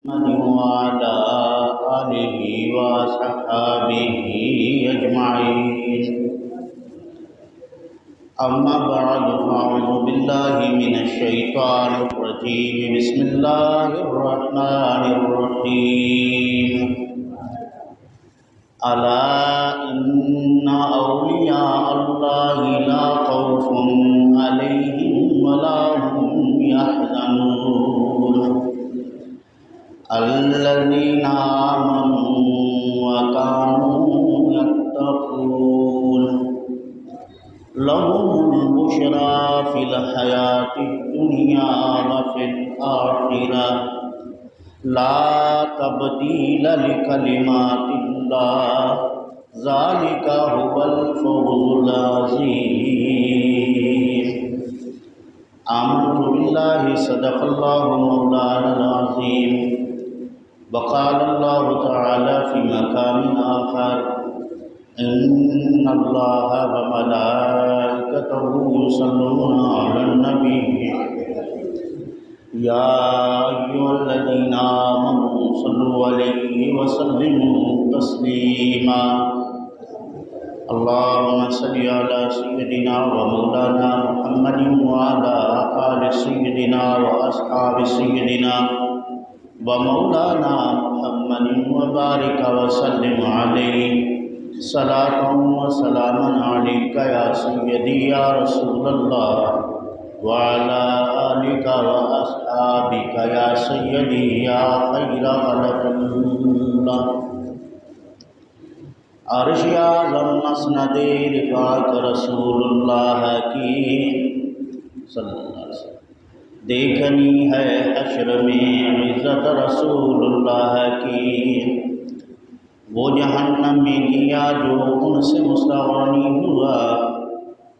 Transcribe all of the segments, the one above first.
محمد وعلى آله وصحابه أجمعين. أما بعد فأعوذ بالله من الشيطان الرجيم. بسم الله الرحمن الرحيم. ألا إن أولياء الله لا خوف عليهم ولا هم يحزنون الذين آمنوا وكانوا يتقون لهم البشرى في الحياة الدنيا وفي الآخرة لا تبديل لكلمات الله ذلك هو الفوز العظيم. آمنت بالله صدق الله مولانا العظيم. وقال الله تعالى في مقام آخر إن الله وملائكته يصلون على النبي يا أيها الذين آمنوا صلوا عليه وسلموا تسليما. اللهم صل على سيدنا ومولانا محمد وعلى آل سيدنا وأصحاب سيدنا ومولانا محمد وبارك وسلم عليه صلاة وسلاما عليك يا سيدي يا رسول الله وعلى آلك وأصحابك يا سيدي يا خير خلق الله. عرش اعظم مسند رفعت رسول اللہ کی صلی اللہ علیہ وسلم. دیکھنی ہے حشر میں عزت رسول اللہ کی. وہ جہنم میں گیا جو ان سے مستغنی ہوا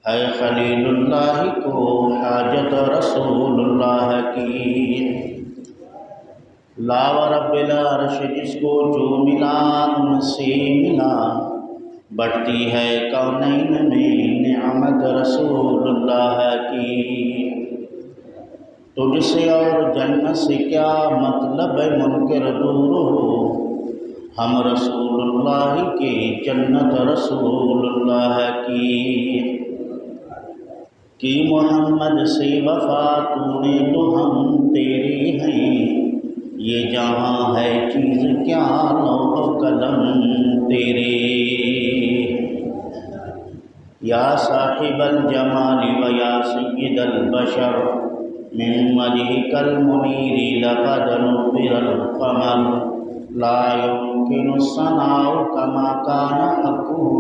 ہے خلیل اللہ کو حاجت رسول اللہ کی. لا ورب العرش جس کو جو ملا ان سے ملا بڑھتی ہے کونین میں نعمت رسول اللہ کی. تجھ سے اور جنت سے کیا مطلب ہے منکر دور ہو ہم رسول اللہ کی جنت رسول اللہ کی محمد سے وفا تو نے تو ہم تیرے ہیں. یہ جہاں ہے چیز کیا لوح قلم تیرے. یا صاحب الجمال و یا سید البشر من وجهك المنیر لقد نور القمر لا يمكن الثناء كما كان حقه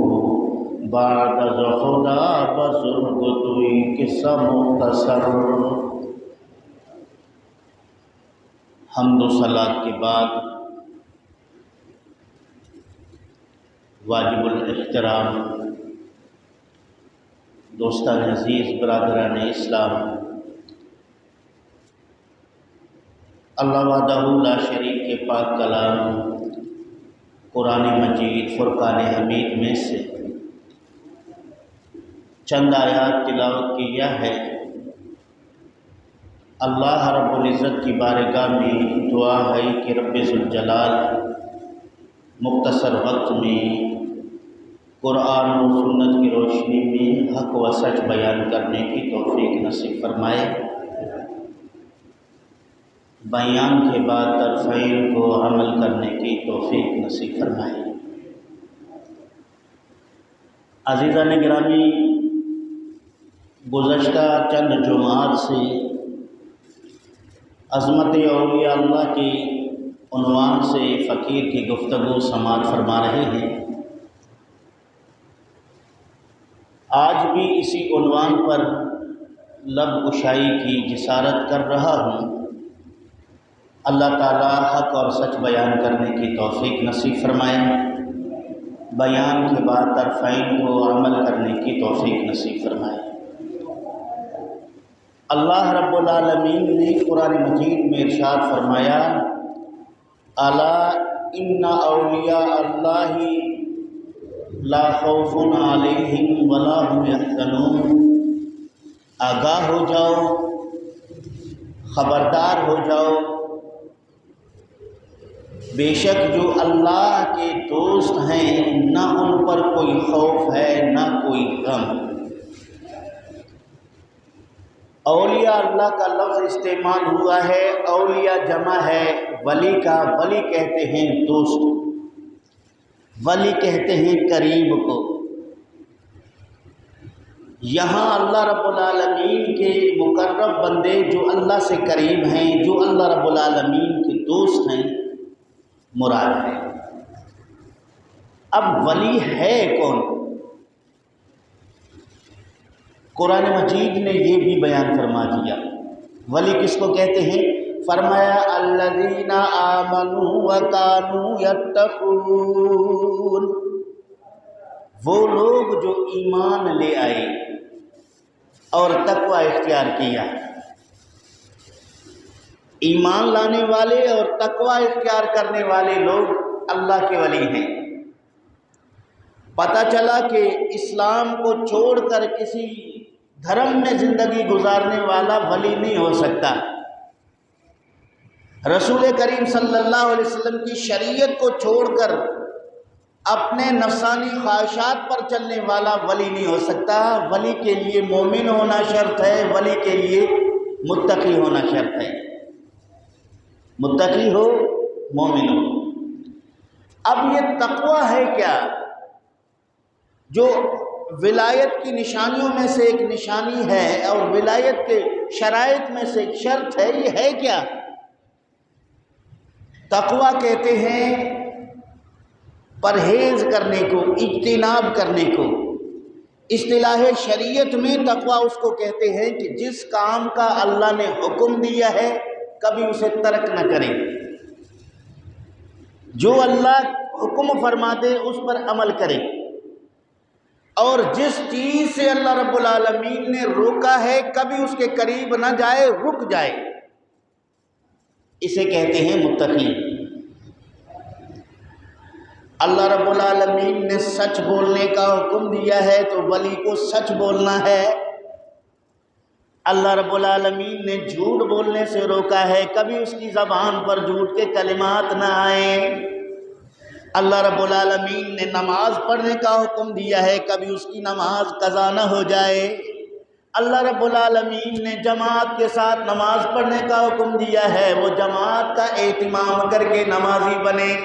بعد خدا بزرگ توئی قصہ مختصر. حمد و صلاۃ کے بعد واجب الاحترام دوستان عزیز برادران اسلام، اللہ وحدہ لا شریک کے پاک کلام قرآن مجید فرقان حمید میں سے چند آیات تلاوت کیا ہے. اللہ رب العزت کی بارگاہ میں دعا ہے کہ رب ذوالجلال مختصر وقت میں قرآن و سنت کی روشنی میں حق و سچ بیان کرنے کی توفیق نصیب فرمائے. بیان کے بعد طرفین کو عمل کرنے کی توفیق نصیب فرمائے. عزیزان گرامی، گزشتہ چند جمعات سے عظمت اولیاء اللہ کے عنوان سے فقیر کی گفتگو سماعت فرما رہے ہیں. آج بھی اسی عنوان پر لب کشائی کی جسارت کر رہا ہوں. اللہ تعالیٰ حق اور سچ بیان کرنے کی توفیق نصیب فرمائے. بیان کے بعد طرفین کو عمل کرنے کی توفیق نصیب فرمائے. اللہ رب العالمین نے قرآن مجید میں ارشاد فرمایا الا ان اولیاء اللہ لا خوف علیہم ولا هم یحزنون. آگاہ ہو جاؤ، خبردار ہو جاؤ بے شک جو اللہ کے دوست ہیں نہ ان پر کوئی خوف ہے نہ کوئی غم۔ اولیاء اللہ کا لفظ استعمال ہوا ہے، اولیاء جمع ہے ولی کا، ولی کہتے ہیں دوست، ولی کہتے ہیں قریب کو۔ یہاں اللہ رب العالمین کے مقرب بندے جو اللہ سے قریب ہیں، جو اللہ رب العالمین کے دوست ہیں، مراد ہے۔ اب ولی ہے کون؟ قرآن مجید نے یہ بھی بیان فرما دیا، ولی کس کو کہتے ہیں؟ فرمایا الذین آمنوا وکانوا یتقون، وہ لوگ جو ایمان لے آئے اور تقوی اختیار کیا۔ ایمان لانے والے اور تقوی اختیار کرنے والے لوگ اللہ کے ولی ہیں۔ پتہ چلا کہ اسلام کو چھوڑ کر کسی دھرم میں زندگی گزارنے والا ولی نہیں ہو سکتا۔ رسول کریم صلی اللہ علیہ وسلم کی شریعت کو چھوڑ کر اپنے نفسانی خواہشات پر چلنے والا ولی نہیں ہو سکتا۔ ولی کے لیے مومن ہونا شرط ہے، ولی کے لیے متقی ہونا شرط ہے۔ متقی ہو، مومن ہو۔ اب یہ تقوی ہے کیا؟ جو ولایت کی نشانیوں میں سے ایک نشانی ہے اور ولایت کے شرائط میں سے ایک شرط ہے، یہ ہے کیا؟ تقوی کہتے ہیں پرہیز کرنے کو، اجتناب کرنے کو۔ اصطلاح شریعت میں تقوی اس کو کہتے ہیں کہ جس کام کا اللہ نے حکم دیا ہے کبھی اسے ترک نہ کرے، جو اللہ حکم فرما دے اس پر عمل کرے، اور جس چیز سے اللہ رب العالمین نے روکا ہے کبھی اس کے قریب نہ جائے، رک جائے، اسے کہتے ہیں متقی۔ اللہ رب العالمین نے سچ بولنے کا حکم دیا ہے تو ولی کو سچ بولنا ہے۔ اللہ رب العالمین نے جھوٹ بولنے سے روکا ہے، کبھی اس کی زبان پر جھوٹ کے کلمات نہ آئیں۔ اللہ رب العالمین نے نماز پڑھنے کا حکم دیا ہے، کبھی اس کی نماز قضا نہ ہو جائے۔ اللہ رب العالمین نے جماعت کے ساتھ نماز پڑھنے کا حکم دیا ہے، وہ جماعت کا اہتمام کر کے نمازی بنے۔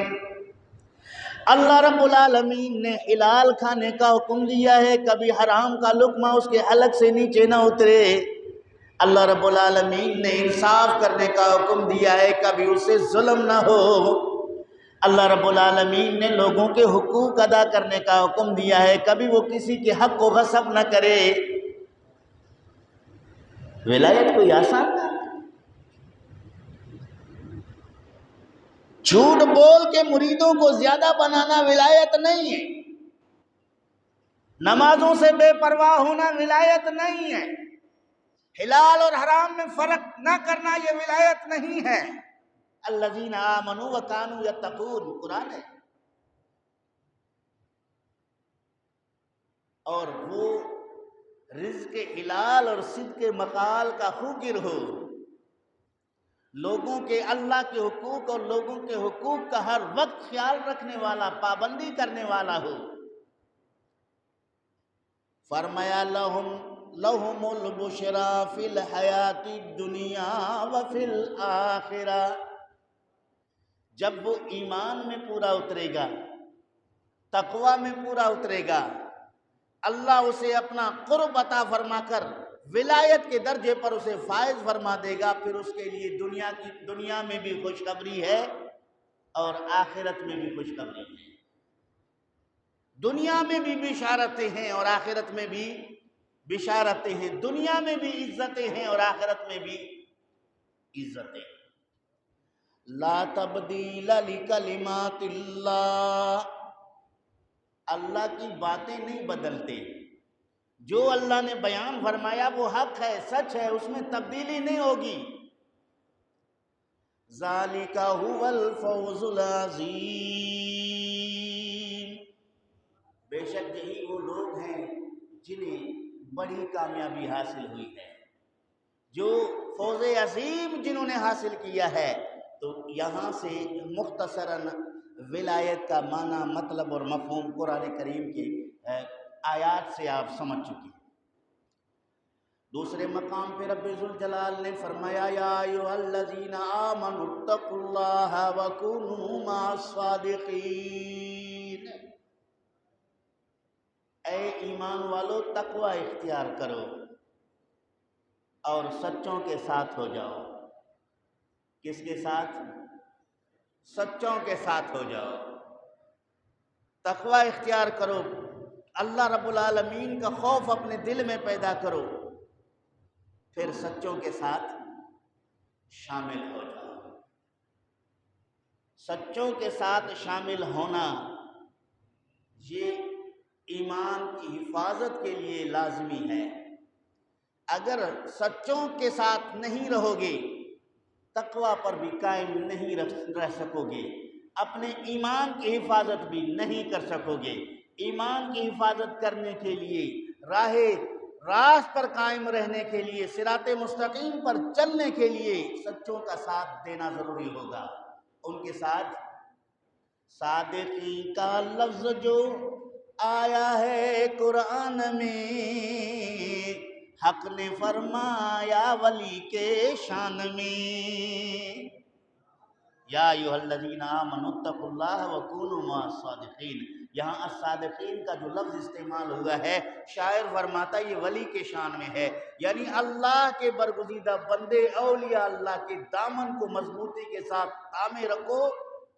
اللہ رب العالمین نے حلال کھانے کا حکم دیا ہے، کبھی حرام کا لقمہ اس کے حلق سے نیچے نہ اترے۔ اللہ رب العالمین نے انصاف کرنے کا حکم دیا ہے، کبھی اس سے ظلم نہ ہو۔ اللہ رب العالمین نے لوگوں کے حقوق ادا کرنے کا حکم دیا ہے، کبھی وہ کسی کے حق کو غصب نہ کرے۔ ولایت کوئی آسان کام ہے؟ جھوٹ بول کے مریدوں کو زیادہ بنانا ولایت نہیں ہے، نمازوں سے بے پرواہ ہونا ولایت نہیں ہے، حلال اور حرام میں فرق نہ کرنا یہ ولایت نہیں ہے۔ الذین آمنوا وکانوا یتقون قرآن ہے۔ اور وہ رزق حلال اور صدق مقال کا خوگر ہو، لوگوں کے اللہ کے حقوق اور لوگوں کے حقوق کا ہر وقت خیال رکھنے والا، پابندی کرنے والا ہو۔ فرمایا لہم البشریٰ فی الحیات الدنیا وفی الآخرہ، جب وہ ایمان میں پورا اترے گا، تقوی میں پورا اترے گا، اللہ اسے اپنا قرب عطا فرما کر ولایت کے درجے پر اسے فائز فرما دے گا، پھر اس کے لیے دنیا میں بھی خوشخبری ہے اور آخرت میں بھی خوشخبری ہے۔ دنیا میں بھی بشارتیں ہیں اور آخرت میں بھی بشارتیں ہیں، دنیا میں بھی عزتیں ہیں اور آخرت میں بھی عزتیں۔ لا تبدیل لکلمات اللہ، اللہ کی باتیں نہیں بدلتے، جو اللہ نے بیان فرمایا وہ حق ہے، سچ ہے، اس میں تبدیلی نہیں ہوگی۔ ذالک هو الفوز العظیم، بے شک یہی وہ لوگ ہیں جنہیں بڑی کامیابی حاصل ہوئی ہے، جو فوز عظیم جنہوں نے حاصل کیا ہے۔ تو یہاں سے مختصراً ولایت کا معنی، مطلب اور مفہوم قرآن کریم کے آیات سے آپ سمجھ چکے ہیں۔ دوسرے مقام پہ رب ذوالجلال نے فرمایا یا ایھا الذین آمنوا اتقوا اللہ وکونوا مع الصادقین، اے ایمان والو تقوی اختیار کرو اور سچوں کے ساتھ ہو جاؤ۔ کس کے ساتھ؟ سچوں کے ساتھ ہو جاؤ، تقوی اختیار کرو، اللہ رب العالمین کا خوف اپنے دل میں پیدا کرو، پھر سچوں کے ساتھ شامل ہو جاؤ۔ سچوں کے ساتھ شامل ہونا یہ ایمان کی حفاظت کے لیے لازمی ہے۔ اگر سچوں کے ساتھ نہیں رہو گے، تقوی پر بھی قائم نہیں رہ سکو گے، اپنے ایمان کی حفاظت بھی نہیں کر سکو گے۔ ایمان کی حفاظت کرنے کے لیے، راست پر قائم رہنے کے لیے، صراط مستقیم پر چلنے کے لیے سچوں کا ساتھ دینا ضروری ہوگا۔ ان کے ساتھ صادقی کا لفظ جو آیا ہے قرآن میں، حق نے فرمایا ولی کے شان میں، یا ایھا الذین آمنوا اتقوا اللہ وکونوا مع الصادقین۔ یہاں الصادقین کا جو لفظ استعمال ہوا ہے، شاعر فرماتا ہے یہ ولی کے شان میں ہے، یعنی اللہ کے برگزیدہ بندے، اولیاء اللہ کے دامن کو مضبوطی کے ساتھ تھامے رکھو،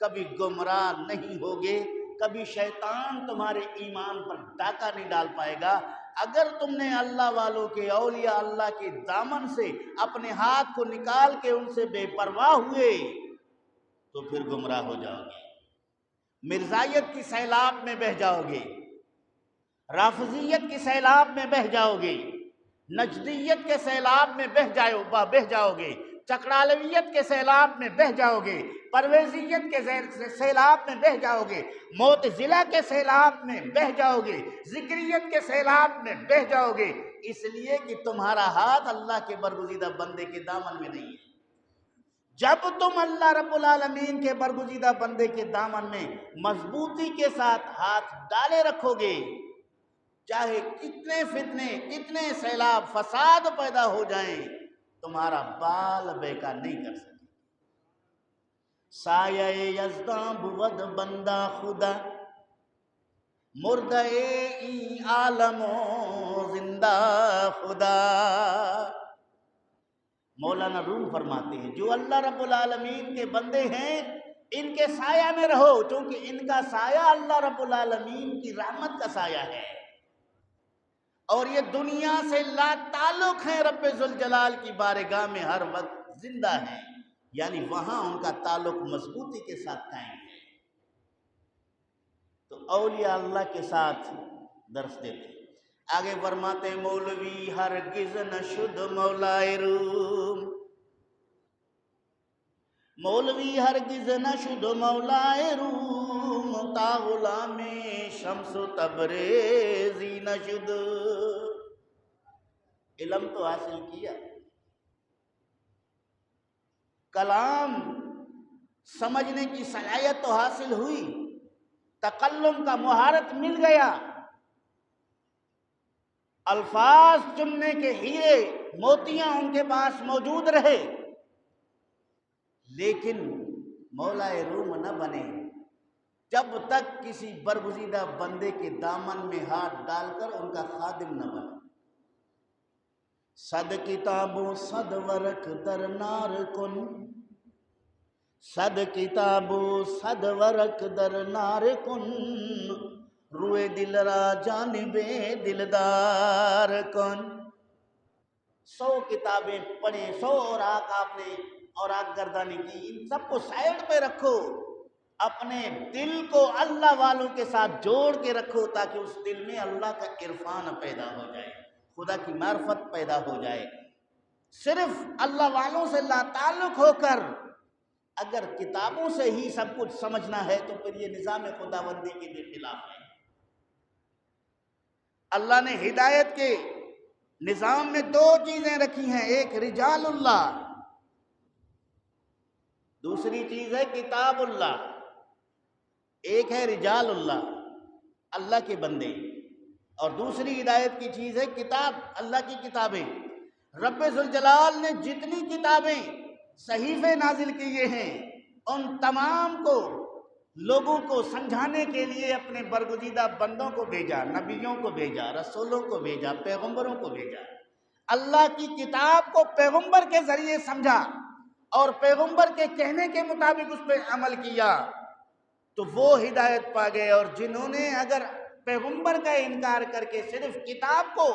کبھی گمراہ نہیں ہوگے، کبھی شیطان تمہارے ایمان پر ڈاکہ نہیں ڈال پائے گا۔ اگر تم نے اللہ والوں کے، اولیاء اللہ کے دامن سے اپنے ہاتھ کو نکال کے ان سے بے پرواہ ہوئے تو پھر گمراہ ہو جاؤ گے، مرزائیت کی سیلاب میں بہہ جاؤ گے، رافضیت کی سیلاب میں بہہ جاؤ گے، نجدیت کے سیلاب میں بہہ جاؤ گے، چکڑالویت کے سیلاب میں بہہ جاؤ گے، پرویزیت کے سیلاب میں بہہ جاؤ گے، معتزلہ کے سیلاب میں بہہ جاؤ گے، ذکریت کے سیلاب میں بہہ جاؤ گے، اس لیے کہ تمہارا ہاتھ اللہ کے برگزیدہ بندے کے دامن میں نہیں ہے۔ جب تم اللہ رب العالمین کے برگزیدہ بندے کے دامن میں مضبوطی کے ساتھ ہاتھ ڈالے رکھو گے، چاہے کتنے فتنے، کتنے سیلاب، فساد پیدا ہو جائیں، تمہارا بال بیکار نہیں کر سکتے۔ سایہ یزداں بود بندہ خدا، مردہ ای عالم و زندہ خدا۔ مولانا روم فرماتے ہیں جو اللہ رب العالمین کے بندے ہیں ان کے سایہ میں رہو، چونکہ ان کا سایہ اللہ رب العالمین کی رحمت کا سایہ ہے، اور یہ دنیا سے لا تعلق ہیں، رب ذوالجلال کی بارگاہ میں ہر وقت زندہ ہیں، یعنی وہاں ان کا تعلق مضبوطی کے ساتھ قائم ہے۔ تو اولیاء اللہ کے ساتھ درس دیتے ہیں۔ آگے فرماتے ہیں مولوی ہرگز نہ شد مولائے روم، مولوی ہرگز نہ شد مولائے روم، تا غلام شمس و تبریزی نہ شد۔ علم تو حاصل کیا، کلام سمجھنے کی صلاحیت تو حاصل ہوئی، تکلم کا مہارت مل گیا، الفاظ چننے کے ہیرے موتیاں ان کے پاس موجود رہے، لیکن مولائے روم نہ بنے جب تک کسی برگزیدہ بندے کے دامن میں ہاتھ ڈال کر ان کا خادم نہ بنے۔ صد کتابوں صد ورق در نار کن، صد کتابوں صد ورق در نار کن، روئے دل را جانب دلدار کن۔ 100 کتابیں پڑھیں، 100 اوراق آپ نے اوراق گردانی کی، ان سب کو سائڈ پہ رکھو، اپنے دل کو اللہ والوں کے ساتھ جوڑ کے رکھو، تاکہ اس دل میں اللہ کا عرفان پیدا ہو جائے، خدا کی معرفت پیدا ہو جائے۔ صرف اللہ والوں سے لا تعلق ہو کر اگر کتابوں سے ہی سب کچھ سمجھنا ہے تو پھر یہ نظام خداوندی کے بھی خلاف ہے۔ اللہ نے ہدایت کے نظام میں 2 چیزیں رکھی ہیں، ایک رجال اللہ دوسری چیز ہے کتاب اللہ، ایک ہے رجال اللہ، اللہ کے بندے، اور دوسری ہدایت کی چیز ہے کتاب، اللہ کی کتابیں۔ رب ذوالجلال نے جتنی کتابیں صحیفے نازل کیے ہیں ان تمام کو لوگوں کو سمجھانے کے لیے اپنے برگزیدہ بندوں کو بھیجا، نبیوں کو بھیجا، رسولوں کو بھیجا، پیغمبروں کو بھیجا۔ اللہ کی کتاب کو پیغمبر کے ذریعے سمجھا اور پیغمبر کے کہنے کے مطابق اس پہ عمل کیا تو وہ ہدایت پا گئے، اور جنہوں نے اگر پیغمبر کا انکار کر کے صرف کتاب کو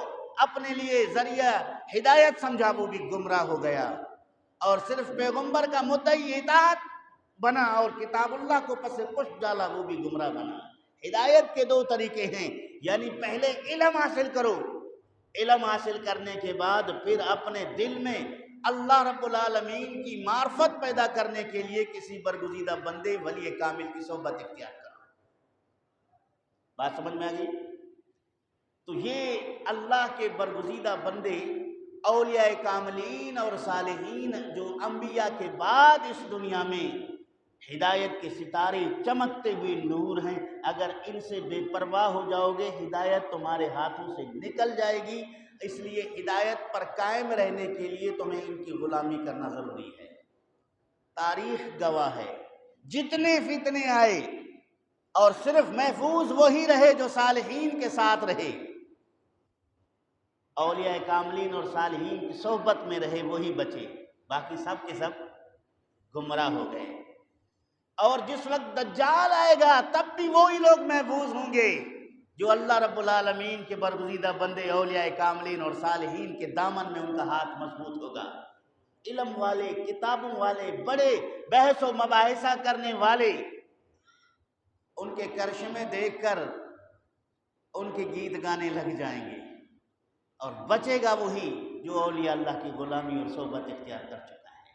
اپنے لیے ذریعہ ہدایت سمجھا وہ بھی گمراہ ہو گیا، اور صرف پیغمبر کا مدعی اطاعت بنا اور کتاب اللہ کو پس پشت ڈالا وہ بھی گمراہ بنا۔ ہدایت کے دو طریقے ہیں، یعنی پہلے علم حاصل کرو، علم حاصل کرنے کے بعد پھر اپنے دل میں اللہ رب العالمین کی معرفت پیدا کرنے کے لیے کسی برگزیدہ بندے ولی کامل کی صحبت اختیار کرو۔ بات سمجھ میں آ گئی؟ تو یہ اللہ کے برگزیدہ بندے اولیاء کاملین اور صالحین جو انبیاء کے بعد اس دنیا میں ہدایت کے ستارے چمکتے ہوئے نور ہیں، اگر ان سے بے پرواہ ہو جاؤ گے ہدایت تمہارے ہاتھوں سے نکل جائے گی۔ اس لیے ہدایت پر قائم رہنے کے لیے تمہیں ان کی غلامی کرنا ضروری ہے۔ تاریخ گواہ ہے، جتنے فتنے آئے اور صرف محفوظ وہی رہے جو صالحین کے ساتھ رہے، اولیاء کاملین اور صالحین کی صحبت میں رہے وہی بچے، باقی سب کے سب گمراہ ہو گئے۔ اور جس وقت دجال آئے گا تب بھی وہی لوگ محفوظ ہوں گے جو اللہ رب العالمین کے برگزیدہ بندے اولیاء کاملین اور صالحین کے دامن میں ان کا ہاتھ مضبوط ہوگا۔ علم والے، کتابوں والے، بڑے بحث و مباحثہ کرنے والے ان کے کرشمے دیکھ کر ان کے گیت گانے لگ جائیں گے، اور بچے گا وہی جو اولیاء اللہ کی غلامی اور صحبت اختیار کر چکا ہے۔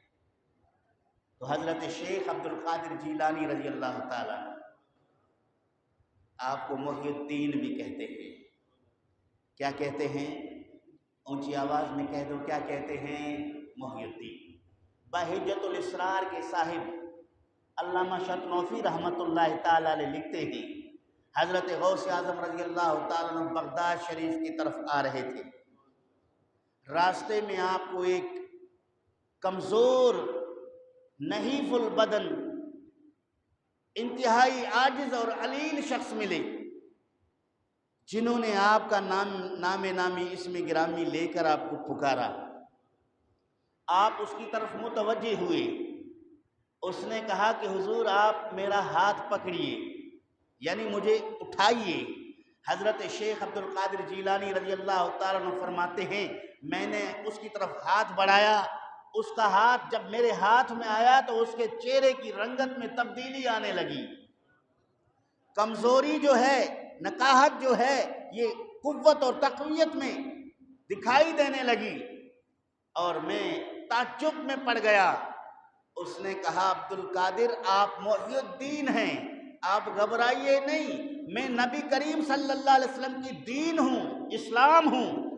تو حضرت شیخ عبد القادر جیلانی رضی اللہ تعالیٰ آپ کو محی الدین بھی کہتے ہیں۔ کیا کہتے ہیں؟ اونچی آواز میں کہہ دو، کیا کہتے ہیں؟ محی الدین۔ بحجت الاسرار کے صاحب علامہ شطنوفی رحمۃ اللہ تعالیٰ علیہ لکھتے ہیں، حضرت غوث اعظم رضی اللہ تعالیٰ عنہ بغداد شریف کی طرف آ رہے تھے، راستے میں آپ کو ایک کمزور نحیف البدن انتہائی عاجز اور علیل شخص ملے، جنہوں نے آپ کا نام نامی اسم گرامی لے کر آپ کو پکارا۔ آپ اس کی طرف متوجہ ہوئے، اس نے کہا کہ حضور آپ میرا ہاتھ پکڑیے، یعنی مجھے اٹھائیے۔ حضرت شیخ عبد القادر جیلانی رضی اللہ تعالیٰ عنہ فرماتے ہیں میں نے اس کی طرف ہاتھ بڑھایا، اس کا ہاتھ جب میرے ہاتھ میں آیا تو اس کے چہرے کی رنگت میں تبدیلی آنے لگی، کمزوری جو ہے، نکاہت جو ہے، یہ قوت اور تقویت میں دکھائی دینے لگی، اور میں تعجب میں پڑ گیا۔ اس نے کہا عبد القادر آپ محی الدین ہیں، آپ گھبرائیے نہیں، میں نبی کریم صلی اللہ علیہ وسلم کی دین ہوں، اسلام ہوں۔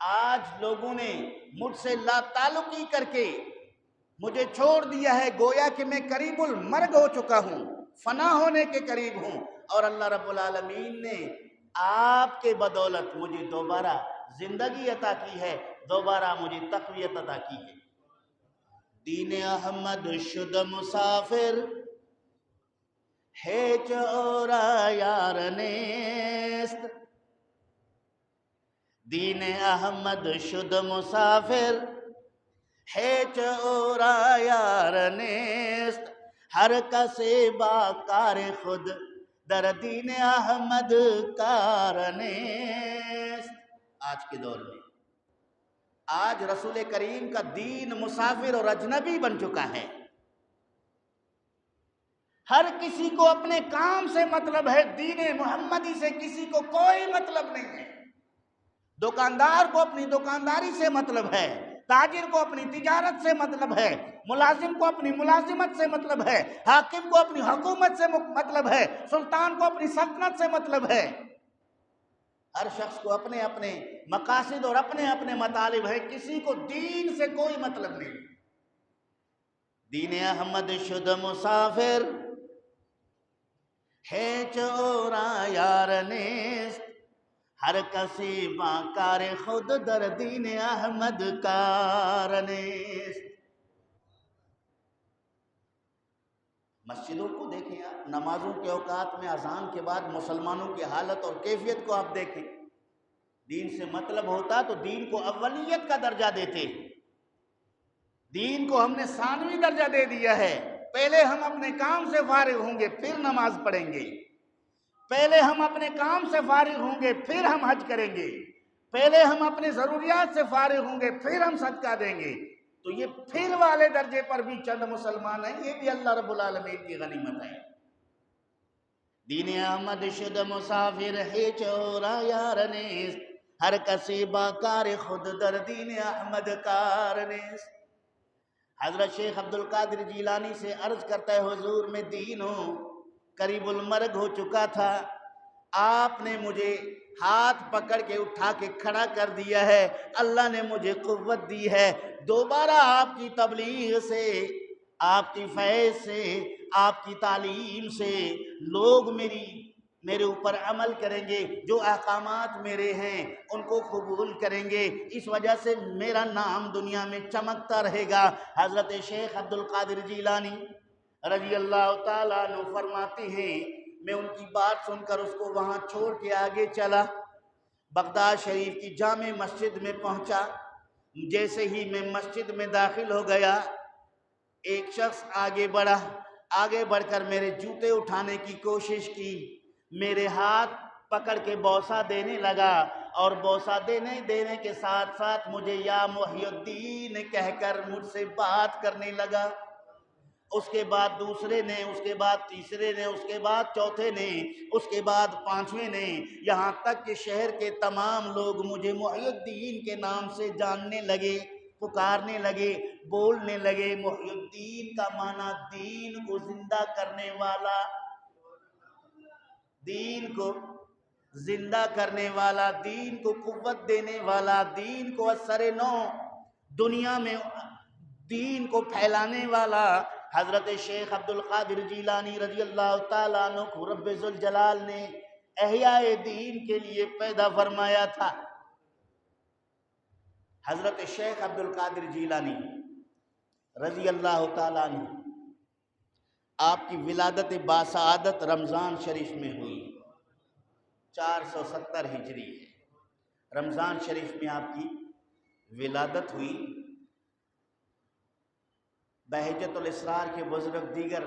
آج لوگوں نے مجھ سے لا تعلقی کر کے مجھے چھوڑ دیا ہے، گویا کہ میں قریب المرگ ہو چکا ہوں، فنا ہونے کے قریب ہوں، اور اللہ رب العالمین نے آپ کے بدولت مجھے دوبارہ زندگی عطا کی ہے، دوبارہ مجھے تقویت عطا کی ہے۔ دین احمد شد مسافر ہیچ اورا یار نیست، دین احمد شد مسافر ہیچ اورا یار نیست، ہر کسے با کار خود در دین احمد کار نیست۔ آج کے دور میں آج رسول کریم کا دین مسافر اور اجنبی بن چکا ہے، ہر کسی کو اپنے کام سے مطلب ہے، دین محمدی سے کسی کو کوئی مطلب نہیں ہے۔ دکاندار کو اپنی دکانداری سے مطلب ہے، تاجر کو اپنی تجارت سے مطلب ہے، ملازم کو اپنی ملازمت سے مطلب ہے، حاکم کو اپنی حکومت سے مطلب ہے، سلطان کو اپنی سلطنت سے مطلب ہے۔ ہر شخص کو اپنے اپنے مقاصد اور اپنے اپنے مطالب ہیں، کسی کو دین سے کوئی مطلب نہیں۔ دین احمد شد مسافر ہے چورا یار نیست، ہر کسی باکار خود در دین احمد کار نیست۔ مسجدوں کو دیکھیں آپ، نمازوں کے اوقات میں اذان کے بعد مسلمانوں کی حالت اور کیفیت کو آپ دیکھیں۔ دین سے مطلب ہوتا تو دین کو اولیت کا درجہ دیتے، دین کو ہم نے ثانوی درجہ دے دیا ہے۔ پہلے ہم اپنے کام سے فارغ ہوں گے پھر نماز پڑھیں گے، پہلے ہم اپنے کام سے فارغ ہوں گے پھر ہم حج کریں گے، پہلے ہم اپنی ضروریات سے فارغ ہوں گے پھر ہم صدقہ دیں گے۔ تو یہ پھر والے درجے پر بھی چند مسلمان ہیں، یہ بھی اللہ رب العالمین کی غنیمت ہے۔ دین احمد شد مسافر ہے چورا یار نیست، ہر کسی باکار خود در دین احمد کار نیست۔ حضرت شیخ عبدالقادر جیلانی سے عرض کرتا ہے حضور میں دین ہوں، قریب المرگ ہو چکا تھا، آپ نے مجھے ہاتھ پکڑ کے اٹھا کے کھڑا کر دیا ہے، اللہ نے مجھے قوت دی ہے، دوبارہ آپ کی تبلیغ سے، آپ کی فیض سے، آپ کی تعلیم سے لوگ میرے اوپر عمل کریں گے، جو احکامات میرے ہیں ان کو قبول کریں گے، اس وجہ سے میرا نام دنیا میں چمکتا رہے گا۔ حضرت شیخ عبدالقادر جیلانی رضی اللہ تعالیٰ عنہ فرماتے ہیں میں ان کی بات سن کر اس کو وہاں چھوڑ کے آگے چلا، بغداد شریف کی جامع مسجد میں پہنچا۔ جیسے ہی میں مسجد میں داخل ہو گیا، ایک شخص آگے بڑھ کر میرے جوتے اٹھانے کی کوشش کی، میرے ہاتھ پکڑ کے بوسہ دینے لگا، اور بوسہ دینے کے ساتھ ساتھ مجھے یا محی الدین کہہ کر مجھ سے بات کرنے لگا۔ اس کے بعد دوسرے نے، اس کے بعد تیسرے نے، اس کے بعد چوتھے نے، اس کے بعد پانچویں نے، یہاں تک کہ شہر کے تمام لوگ مجھے محی الدین کے نام سے جاننے لگے، پکارنے لگے، بولنے لگے۔ محی الدین کا معنی دین کو زندہ کرنے والا، دین کو زندہ کرنے والا، دین کو قوت دینے والا، دین کو اثر نو دنیا میں دین کو پھیلانے والا۔ حضرت شیخ عبدالقادر جیلانی رضی اللہ تعالیٰ عنہ کو رب ذوالجلال نے احیاء دین کے لیے پیدا فرمایا تھا۔ حضرت شیخ عبدالقادر جیلانی رضی اللہ تعالیٰ عنہ، آپ کی ولادت باسعادت رمضان شریف میں ہوئی، 470 ہجری ہے، رمضان شریف میں آپ کی ولادت ہوئی۔ بہجت الاسرار کے بزرگ دیگر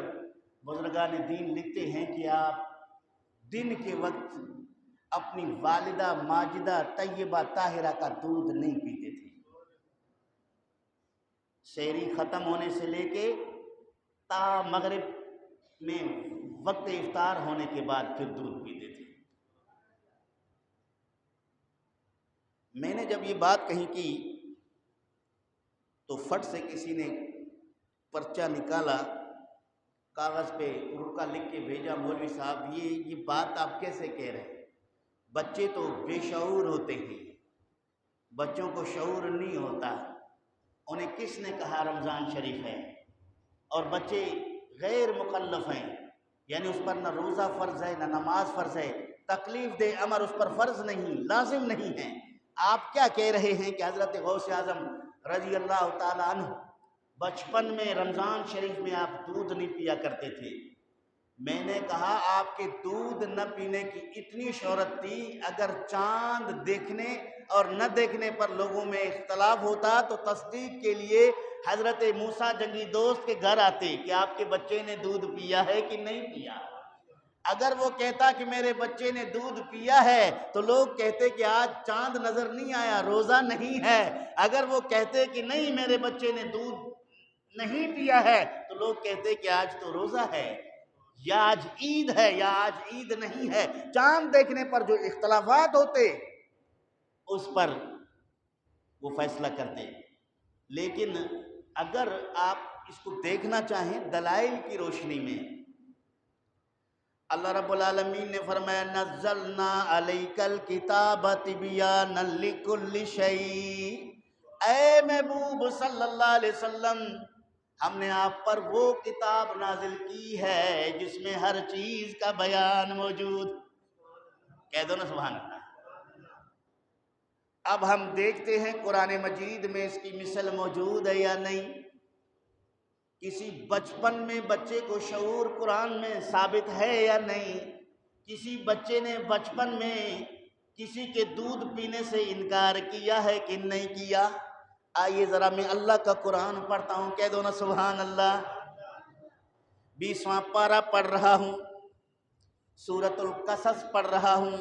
بزرگان دین لکھتے ہیں کہ آپ دن کے وقت اپنی والدہ ماجدہ طیبہ طاہرہ کا دودھ نہیں پیتے تھے، سحری ختم ہونے سے لے کے تا مغرب میں وقت افطار ہونے کے بعد پھر دودھ پیتے تھے۔ میں نے جب یہ بات کہیں کی تو فٹ سے کسی نے پرچہ نکالا، کاغذ پہ رکا لکھ کے بھیجا، مولوی صاحب یہ بات آپ کیسے کہہ رہے ہیں؟ بچے تو بے شعور ہوتے ہیں، بچوں کو شعور نہیں ہوتا، انہیں کس نے کہا رمضان شریف ہے؟ اور بچے غیر مکلف ہیں، یعنی اس پر نہ روزہ فرض ہے نہ نماز فرض ہے، تکلیف دہ امر اس پر فرض نہیں، لازم نہیں ہے۔ آپ کیا کہہ رہے ہیں کہ حضرت غوث اعظم رضی اللہ تعالیٰ عنہ بچپن میں رمضان شریف میں آپ دودھ نہیں پیا کرتے تھے؟ میں نے کہا آپ کے دودھ نہ پینے کی اتنی شہرت تھی، اگر چاند دیکھنے اور نہ دیکھنے پر لوگوں میں اختلاف ہوتا تو تصدیق کے لیے حضرت موسیٰ جنگی دوست کے گھر آتے کہ آپ کے بچے نے دودھ پیا ہے کہ نہیں پیا۔ اگر وہ کہتا کہ میرے بچے نے دودھ پیا ہے تو لوگ کہتے کہ آج چاند نظر نہیں آیا، روزہ نہیں ہے۔ اگر وہ کہتے کہ نہیں میرے بچے نے دودھ نہیں پیا ہے تو لوگ کہتے کہ آج تو روزہ ہے، یا آج عید ہے یا آج عید نہیں ہے۔ چاند دیکھنے پر جو اختلافات ہوتے اس پر وہ فیصلہ کرتے، لیکن اگر آپ اس کو دیکھنا چاہیں دلائل کی روشنی میں، اللہ رب العالمین نے فرمایا نزلنا علیک الکتاب تبیانا لکل شیء، اے محبوب صلی اللہ علیہ وسلم ہم نے آپ پر وہ کتاب نازل کی ہے جس میں ہر چیز کا بیان موجود. کہہ دو نا سبحان اللہ. اب ہم دیکھتے ہیں قرآن مجید میں اس کی مثل موجود ہے یا نہیں. کسی بچپن میں بچے کو شعور قرآن میں ثابت ہے یا نہیں. کسی بچے نے بچپن میں کسی کے دودھ پینے سے انکار کیا ہے کہ نہیں کیا؟ آئیے ذرا میں اللہ کا قرآن پڑھتا ہوں. کہہ دو نا سبحان اللہ. 20واں پارہ پڑھ رہا ہوں، سورۃ القصص پڑھ رہا ہوں،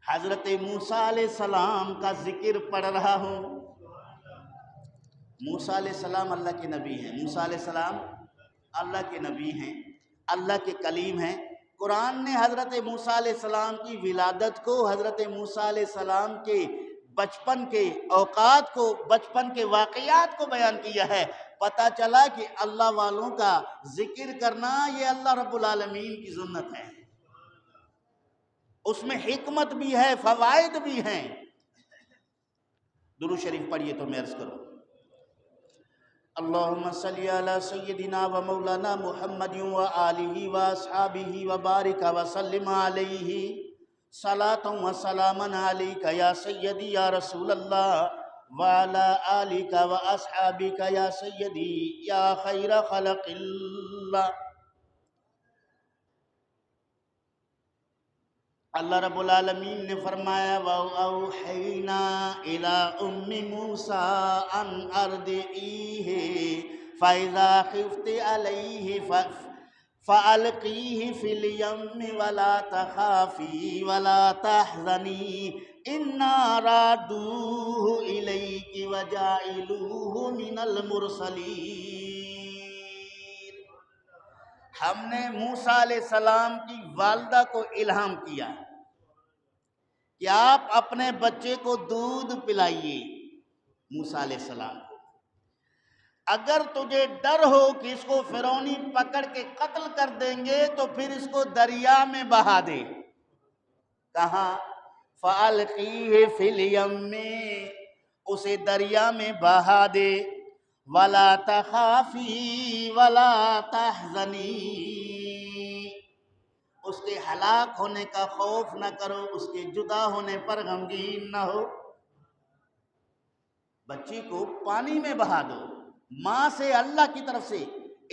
حضرت موسیٰ علیہ السلام کا ذکر پڑھ رہا ہوں. موسیٰ علیہ السلام اللہ کے نبی ہیں. موسیٰ علیہ السلام اللہ کے نبی ہیں، اللہ کے کلیم ہیں. قرآن نے حضرت موسیٰ علیہ السلام کی ولادت کو، حضرت موسیٰ علیہ السلام کے بچپن کے اوقات کو، بچپن کے واقعات کو بیان کیا ہے. پتہ چلا کہ اللہ والوں کا ذکر کرنا یہ اللہ رب العالمین کی سنت ہے. اس میں حکمت بھی ہے، فوائد بھی ہیں. درود شریف پڑھیے تو میں عرض کروں. اللہم صلی علی سیدنا و مولانا محمد و آلہ و اصحابہ و بارک و سلم علیہ صلاۃ و سلاما علیک یا سیدی یا رسول اللہ وعلی آلک و اصحابک یا سیدی یا خیر خلق اللہ. اللہ رب العالمین نے فرمایا وَأَوْحَيْنَا إِلَىٰ أُمِّ مُوسَىٰ أَنْ أَرْضِعِيهِ فَإِذَا خِفْتِ عَلَيْهِ فَأَلْقِيهِ فِي الْيَمِّ وَلَا تَخَافِي وَلَا تَحْزَنِي إِنَّا رَادُوهُ إِلَيْكِ وَجَاعِلُوهُ مِنَ الْمُرْسَلِينَ. ہم نے موسیٰ علیہ السلام کی والدہ کو الہام کیا کہ آپ اپنے بچے کو دودھ پلائیے. موسیٰ علیہ السلام کو اگر تجھے ڈر ہو کہ اس کو فرعونی پکڑ کے قتل کر دیں گے تو پھر اس کو دریا میں بہا دے. کہاں؟ فَأَلْقِيهِ فِي الْيَمِّ، اسے دریا میں بہا دے. وَلَا تَخَافِي وَلَا تَحْزَنِي، اس کے ہلاک ہونے کا خوف نہ کرو، اس کے جدا ہونے پر غمگین نہ ہو. بچی کو پانی میں بہا دو. ماں سے اللہ کی طرف سے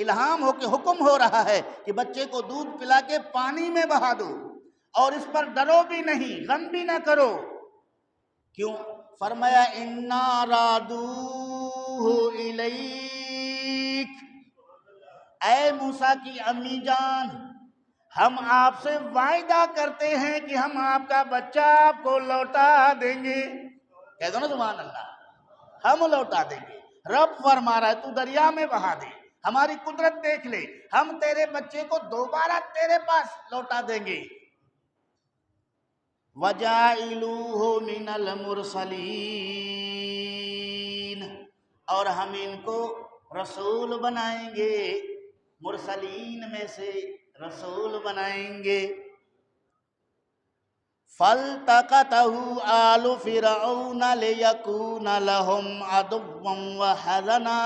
الہام ہو کے حکم ہو رہا ہے کہ بچے کو دودھ پلا کے پانی میں بہا دو، اور اس پر ڈرو بھی نہیں، غم بھی نہ کرو. کیوں؟ فرمایا اِنَّا رَادُوهُ إِلَيْكَ، اے موسیٰ کی امی جان، ہم آپ سے وعدہ کرتے ہیں کہ ہم آپ کا بچہ آپ کو لوٹا دیں گے. کہہ دو نا سبحان اللہ. ہم لوٹا دیں گے. رب فرما رہا ہے تو دریا میں بہا دے، ہماری قدرت دیکھ لے، ہم تیرے بچے کو دوبارہ تیرے پاس لوٹا دیں گے. وَجَاعِلُوهُ مِنَ الْمُرْسَلِينَ، اور ہم ان کو رسول بنائیں گے، مرسلین میں سے رسول بنائیں گے. فَالْتَقَطَهُ آلُ فِرْعَوْنَ لِيَكُونَ لَهُمْ عَدُوًّا وَحَزَنًا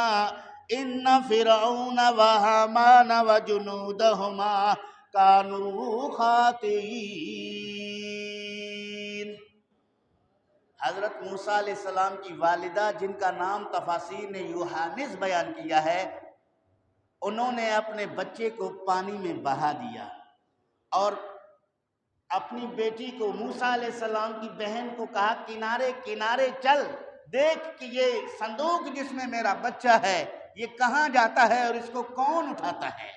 إِنَّ فِرْعَوْنَ وَهَامَانَ وَجُنُودَهُمَا كَانُوا خَاطِئِينَ. حضرت موسیٰ علیہ السلام کی والدہ، جن کا نام تفاسیر نے یوحانس بیان کیا ہے، انہوں نے اپنے بچے کو پانی میں بہا دیا اور اپنی بیٹی کو، موسیٰ علیہ السلام کی بہن کو کہا کنارے کنارے چل، دیکھ کہ یہ صندوق جس میں میرا بچہ ہے یہ کہاں جاتا ہے اور اس کو کون اٹھاتا ہے.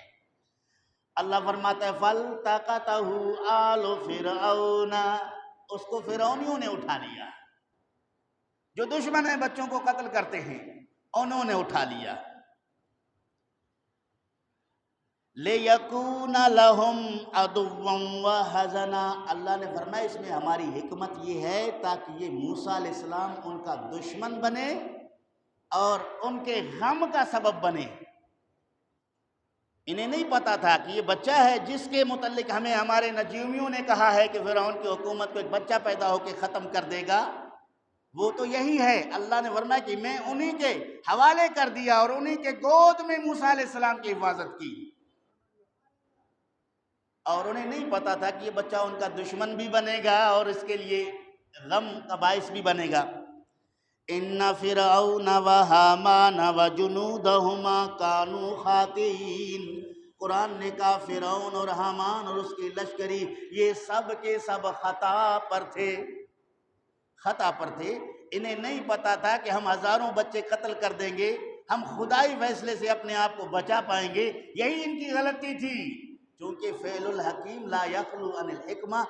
اللہ فرماتا ہے فَالْتَقَطَهُ آلُ فِرْعَوْنَ، اس کو فرعونیوں نے اٹھا لیا. جو دشمن ہیں بچوں کو قتل کرتے ہیں انہوں نے اٹھا لیا. لِيَكُونَ لَهُمْ عَدُوًّا وَحَزَنًا، اللہ نے فرمایا اس میں ہماری حکمت یہ ہے تاکہ یہ موسیٰ علیہ السلام ان کا دشمن بنے اور ان کے غم کا سبب بنے. انہیں نہیں پتا تھا کہ یہ بچہ ہے جس کے متعلق ہمیں ہمارے نجومیوں نے کہا ہے کہ فرعون کی حکومت کو ایک بچہ پیدا ہو کے ختم کر دے گا، وہ تو یہی ہے۔ اللہ نے فرمایا کہ میں انہی کے حوالے کر دیا اور انہی کے گود میں موسیٰ علیہ السلام کی حفاظت کی، اور انہیں نہیں پتا تھا کہ یہ بچہ ان کا دشمن بھی بنے گا اور اس کے لیے غم کا باعث بھی بنے گا۔ ان فرعون وہامان وجنودہما کانوا خاطئین، قرآن نے کہا فرعون اور حامان اور اس کی لشکری یہ سب کے سب خطا پر تھے، خطا پر تھے۔ انہیں نہیں پتا تھا کہ ہم ہزاروں بچے قتل کر دیں گے، ہم خدائی فیصلے سے اپنے آپ کو بچا پائیں گے، یہی ان کی غلطی تھی۔ چونکہ فعل الحکیم لا یخلو عن الحکمہ،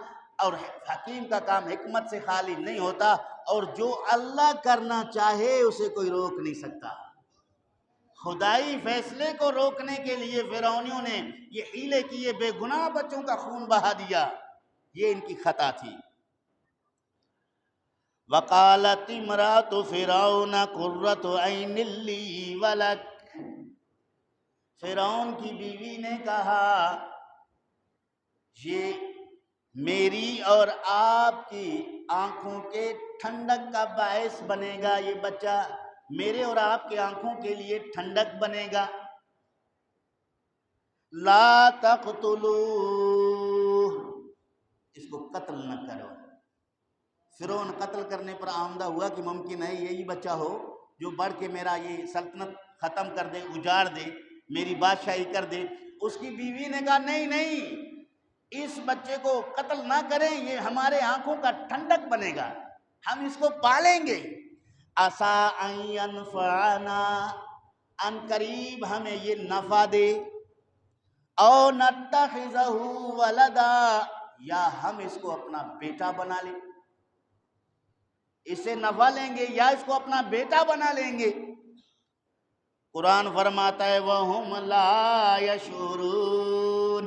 اور حکیم کا کام حکمت سے خالی نہیں ہوتا، اور جو اللہ کرنا چاہے اسے کوئی روک نہیں سکتا۔ خدائی فیصلے کو روکنے کے لیے فرعونیوں نے یہ حیلے کیے، بے گناہ بچوں کا خون بہا دیا، یہ ان کی خطا تھی۔ وقالت امرأۃ فرعون قرۃ عین لی ولک، فرعون کی بیوی نے کہا یہ میری اور آپ کی آنکھوں کے ٹھنڈک کا باعث بنے گا، یہ بچہ میرے اور آپ کے آنکھوں کے لیے ٹھنڈک بنے گا۔ لا تقتلوہ، اس کو قتل نہ کرو۔ فرعون قتل کرنے پر آمدہ ہوا کہ ممکن ہے یہی بچہ ہو جو بڑھ کے میرا یہ سلطنت ختم کر دے، اجاڑ دے، میری بادشاہی کر دے۔ اس کی بیوی نے کہا نہیں نہیں، اس بچے کو قتل نہ کریں، یہ ہمارے آنکھوں کا ٹھنڈک بنے گا، ہم اس کو پالیں گے۔ عَسَىٰ أَن يَنفَعَنَا، ان قریب ہمیں یہ نفع دے، او نَتَّخِذَهُ وَلَدًا، یا ہم اس کو اپنا بیٹا بنا لیں، اس سے نفع لیں گے یا اس کو اپنا بیٹا بنا لیں گے۔ قرآن فرماتا ہے وَهُمْ لَا يَشْعُرُونَ،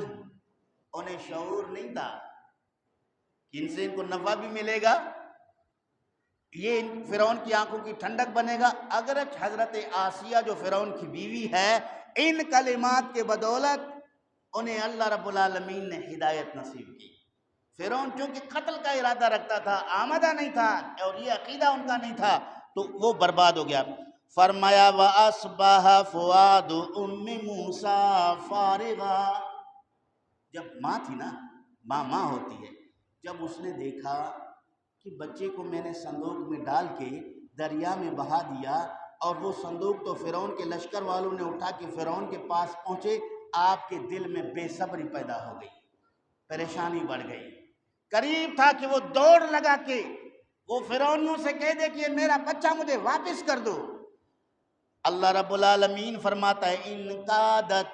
انہیں شعور نہیں تھا کہ ان سے ان کو نفع بھی ملے گا، یہ فرعون کی آنکھوں کی ٹھنڈک بنے گا۔ اگرچہ حضرت آسیہ جو فرعون کی بیوی ہے، ان کلمات کے بدولت انہیں اللہ رب العالمین نے ہدایت نصیب کی۔ فرعون چونکہ قتل کا ارادہ رکھتا تھا، آمدہ نہیں تھا، اور یہ عقیدہ ان کا نہیں تھا، تو وہ برباد ہو گیا۔ فرمایا وَأَصْبَحَ فُؤَادُ أُمِّ مُوسَىٰ فَارِغًا، جب ماں تھی نا، ماں ہوتی ہے، جب اس نے دیکھا کہ بچے کو میں نے صندوق میں ڈال کے دریا میں بہا دیا، اور وہ صندوق تو فرعون کے لشکر والوں نے اٹھا کے فرعون کے پاس پہنچے، آپ کے دل میں بے صبری پیدا ہو گئی، پریشانی بڑھ گئی۔ قریب تھا کہ وہ دوڑ لگا کے وہ فرعونیوں سے کہہ دے کہ یہ میرا بچہ مجھے واپس کر دو۔ اللہ رب العالمین فرماتا ہے ان کادت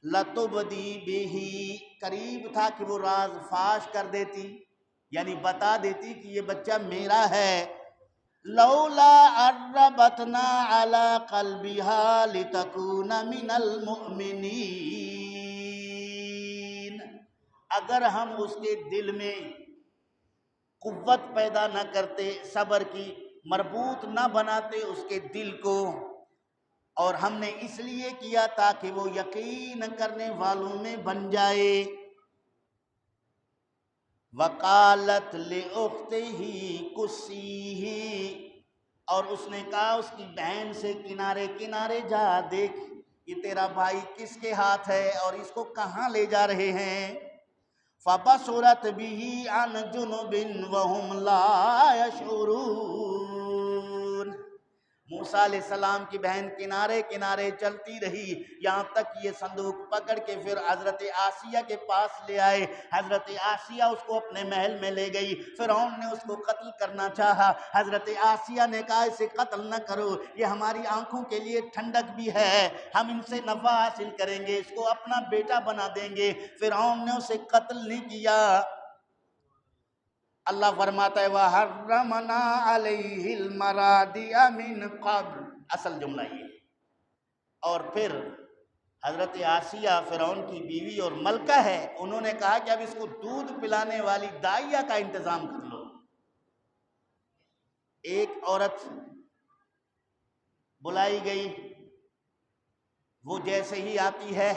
لتبدی بہی، قریب تھا کہ وہ راز فاش کر دیتی، یعنی بتا دیتی کہ یہ بچہ میرا ہے۔ لولا اربتنا علی قلبها لتکون من المؤمنین، اگر ہم اس کے دل میں قوت پیدا نہ کرتے، صبر کی، مربوط نہ بناتے اس کے دل کو، اور ہم نے اس لیے کیا تاکہ وہ یقین کرنے والوں میں بن جائے۔ وقالت لأختہ قصیہ، اور اس نے کہا اس کی بہن سے کنارے کنارے جا دیکھ، یہ تیرا بھائی کس کے ہاتھ ہے اور اس کو کہاں لے جا رہے ہیں۔ فَبَصُرَتْ بِهِ عَنْ جُنُبٍ وَهُمْ لَا يَشْعُرُونَ، موسیٰ علیہ السلام کی بہن کنارے کنارے چلتی رہی، یہاں تک یہ صندوق پکڑ کے پھر حضرت آسیہ کے پاس لے آئے۔ حضرت آسیہ اس کو اپنے محل میں لے گئی، فرعون نے اس کو قتل کرنا چاہا، حضرت آسیہ نے کہا اسے قتل نہ کرو، یہ ہماری آنکھوں کے لیے ٹھنڈک بھی ہے، ہم ان سے نفع حاصل کریں گے، اس کو اپنا بیٹا بنا دیں گے۔ فرعون نے اسے قتل نہیں کیا۔ اللہ فرماتا ہے وَحَرَّمْنَا عَلَيْهِ الْمَرَادِعَ مِنْ قَبْلِ، اصل جملہ یہ، اور پھر حضرت آسیہ فرعون کی بیوی اور ملکہ ہے، انہوں نے کہا کہ اب اس کو دودھ پلانے والی دائیہ کا انتظام کر لو۔ ایک عورت بلائی گئی، وہ جیسے ہی آتی ہے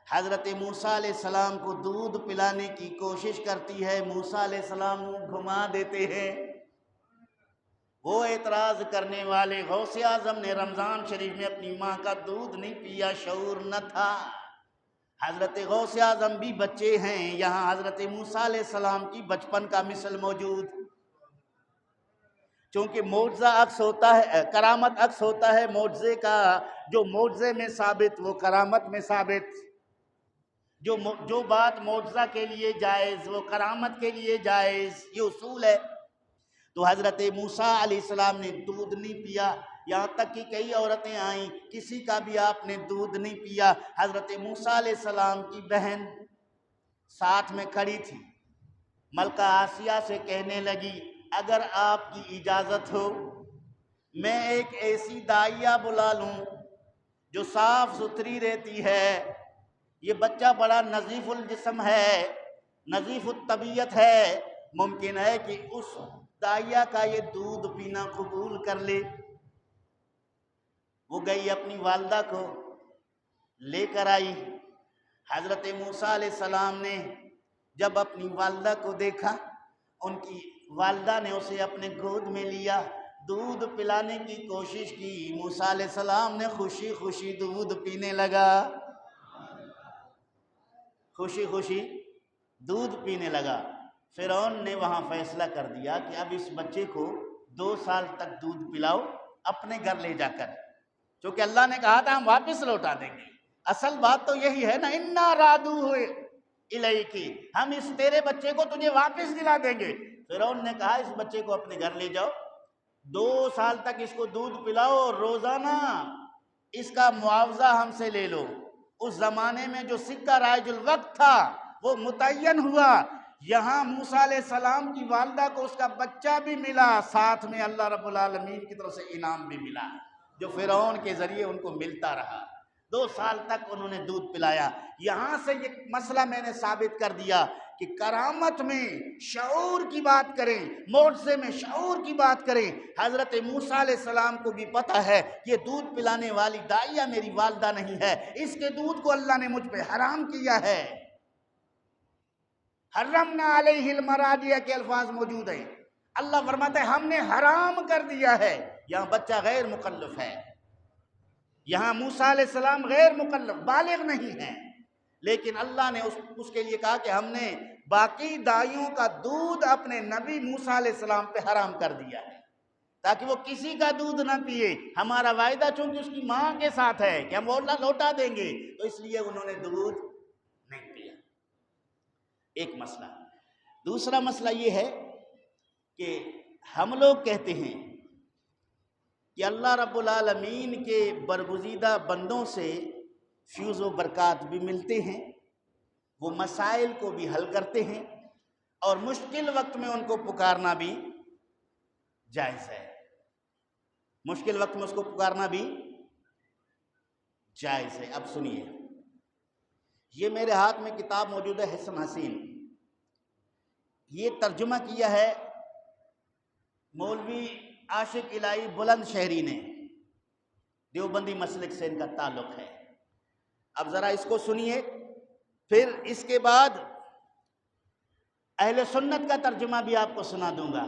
حضرت موسیٰ علیہ السلام کو دودھ پلانے کی کوشش کرتی ہے، موسیٰ علیہ السلام گھما دیتے ہیں، وہ اعتراض کرنے والے غوث اعظم نے رمضان شریف میں اپنی ماں کا دودھ نہیں پیا، شعور نہ تھا۔ حضرت غوث اعظم بھی بچے ہیں، یہاں حضرت موسیٰ علیہ السلام کی بچپن کا مثل موجود، چونکہ معجزہ عکس ہوتا ہے، کرامت عکس ہوتا ہے معجزے کا، جو معجزے میں ثابت وہ کرامت میں ثابت، جو بات معجزہ کے لیے جائز وہ کرامت کے لیے جائز، یہ اصول ہے۔ تو حضرت موسیٰ علیہ السلام نے دودھ نہیں پیا، یہاں تک کہ کئی عورتیں آئیں، کسی کا بھی آپ نے دودھ نہیں پیا۔ حضرت موسیٰ علیہ السلام کی بہن ساتھ میں کھڑی تھی، ملکہ آسیہ سے کہنے لگی اگر آپ کی اجازت ہو میں ایک ایسی داعیہ بلا لوں جو صاف ستھری رہتی ہے، یہ بچہ بڑا نظیف الجسم ہے، نظیف الطبیعت ہے، ممکن ہے کہ اس داعیہ کا یہ دودھ پینا قبول کر لے۔ وہ گئی اپنی والدہ کو لے کر آئی۔ حضرت موسیٰ علیہ السلام نے جب اپنی والدہ کو دیکھا، ان کی والدہ نے اسے اپنے گود میں لیا، دودھ پلانے کی کوشش کی، موسیٰ علیہ السلام نے خوشی خوشی دودھ پینے لگا، خوشی خوشی دودھ پینے لگا۔ فرعون نے وہاں فیصلہ کر دیا کہ اب اس بچے کو 2 سال تک دودھ پلاؤ اپنے گھر لے جا کر، چونکہ اللہ نے کہا تھا ہم واپس لوٹا دیں گے۔ اصل بات تو یہی ہے نا، اِنَّا رَادُوهُ إِلَيْكِ، ہم اس تیرے بچے کو تجھے واپس دلا دیں گے۔ فرعون نے کہا اس بچے کو اپنے گھر لے جاؤ، 2 سال تک اس کو دودھ پلاؤ اور روزانہ اس کا معاوضہ ہم سے لے لو۔ اس زمانے میں جو سکہ رائج الوقت تھا وہ متعین ہوا، یہاں موسیٰ علیہ السلام کی والدہ کو اس کا بچہ بھی ملا، ساتھ میں اللہ رب العالمین کی طرف سے انعام بھی ملا، جو فرعون کے ذریعے ان کو ملتا رہا۔ 2 سال تک انہوں نے دودھ پلایا۔ یہاں سے یہ مسئلہ میں نے ثابت کر دیا کہ کرامت میں شعور کی بات کریں، معجزے میں شعور کی بات کریں۔ حضرت موسیٰ علیہ السلام کو بھی پتہ ہے یہ دودھ پلانے والی داعیہ میری والدہ نہیں ہے، اس کے دودھ کو اللہ نے مجھ پہ حرام کیا ہے۔ حرمنا علیہ المراضع کے الفاظ موجود ہیں، اللہ فرماتا ہے ہم نے حرام کر دیا ہے۔ یہاں بچہ غیر مکلف ہے، یہاں موسیٰ علیہ السلام غیر مکلف بالغ نہیں ہیں، لیکن اللہ نے اس کے لیے کہا کہ ہم نے باقی دائیوں کا دودھ اپنے نبی موسیٰ علیہ السلام پہ حرام کر دیا ہے تاکہ وہ کسی کا دودھ نہ پیے۔ ہمارا وعدہ چونکہ اس کی ماں کے ساتھ ہے کہ ہم وہ لوٹا دیں گے، تو اس لیے انہوں نے دودھ نہیں پیا۔ ایک مسئلہ۔ دوسرا مسئلہ یہ ہے کہ ہم لوگ کہتے ہیں کہ اللہ رب العالمین کے برگزیدہ بندوں سے فیوز و برکات بھی ملتے ہیں، وہ مسائل کو بھی حل کرتے ہیں، اور مشکل وقت میں ان کو پکارنا بھی جائز ہے، مشکل وقت میں اس کو پکارنا بھی جائز ہے۔ اب سنیے، یہ میرے ہاتھ میں کتاب موجود ہے حسن حسین، یہ ترجمہ کیا ہے مولوی عاشق الہی بلند شہری نے، دیوبندی مسلک سے ان کا تعلق ہے۔ اب ذرا اس کو سنیے، پھر اس کے بعد اہل سنت کا ترجمہ بھی آپ کو سنا دوں گا،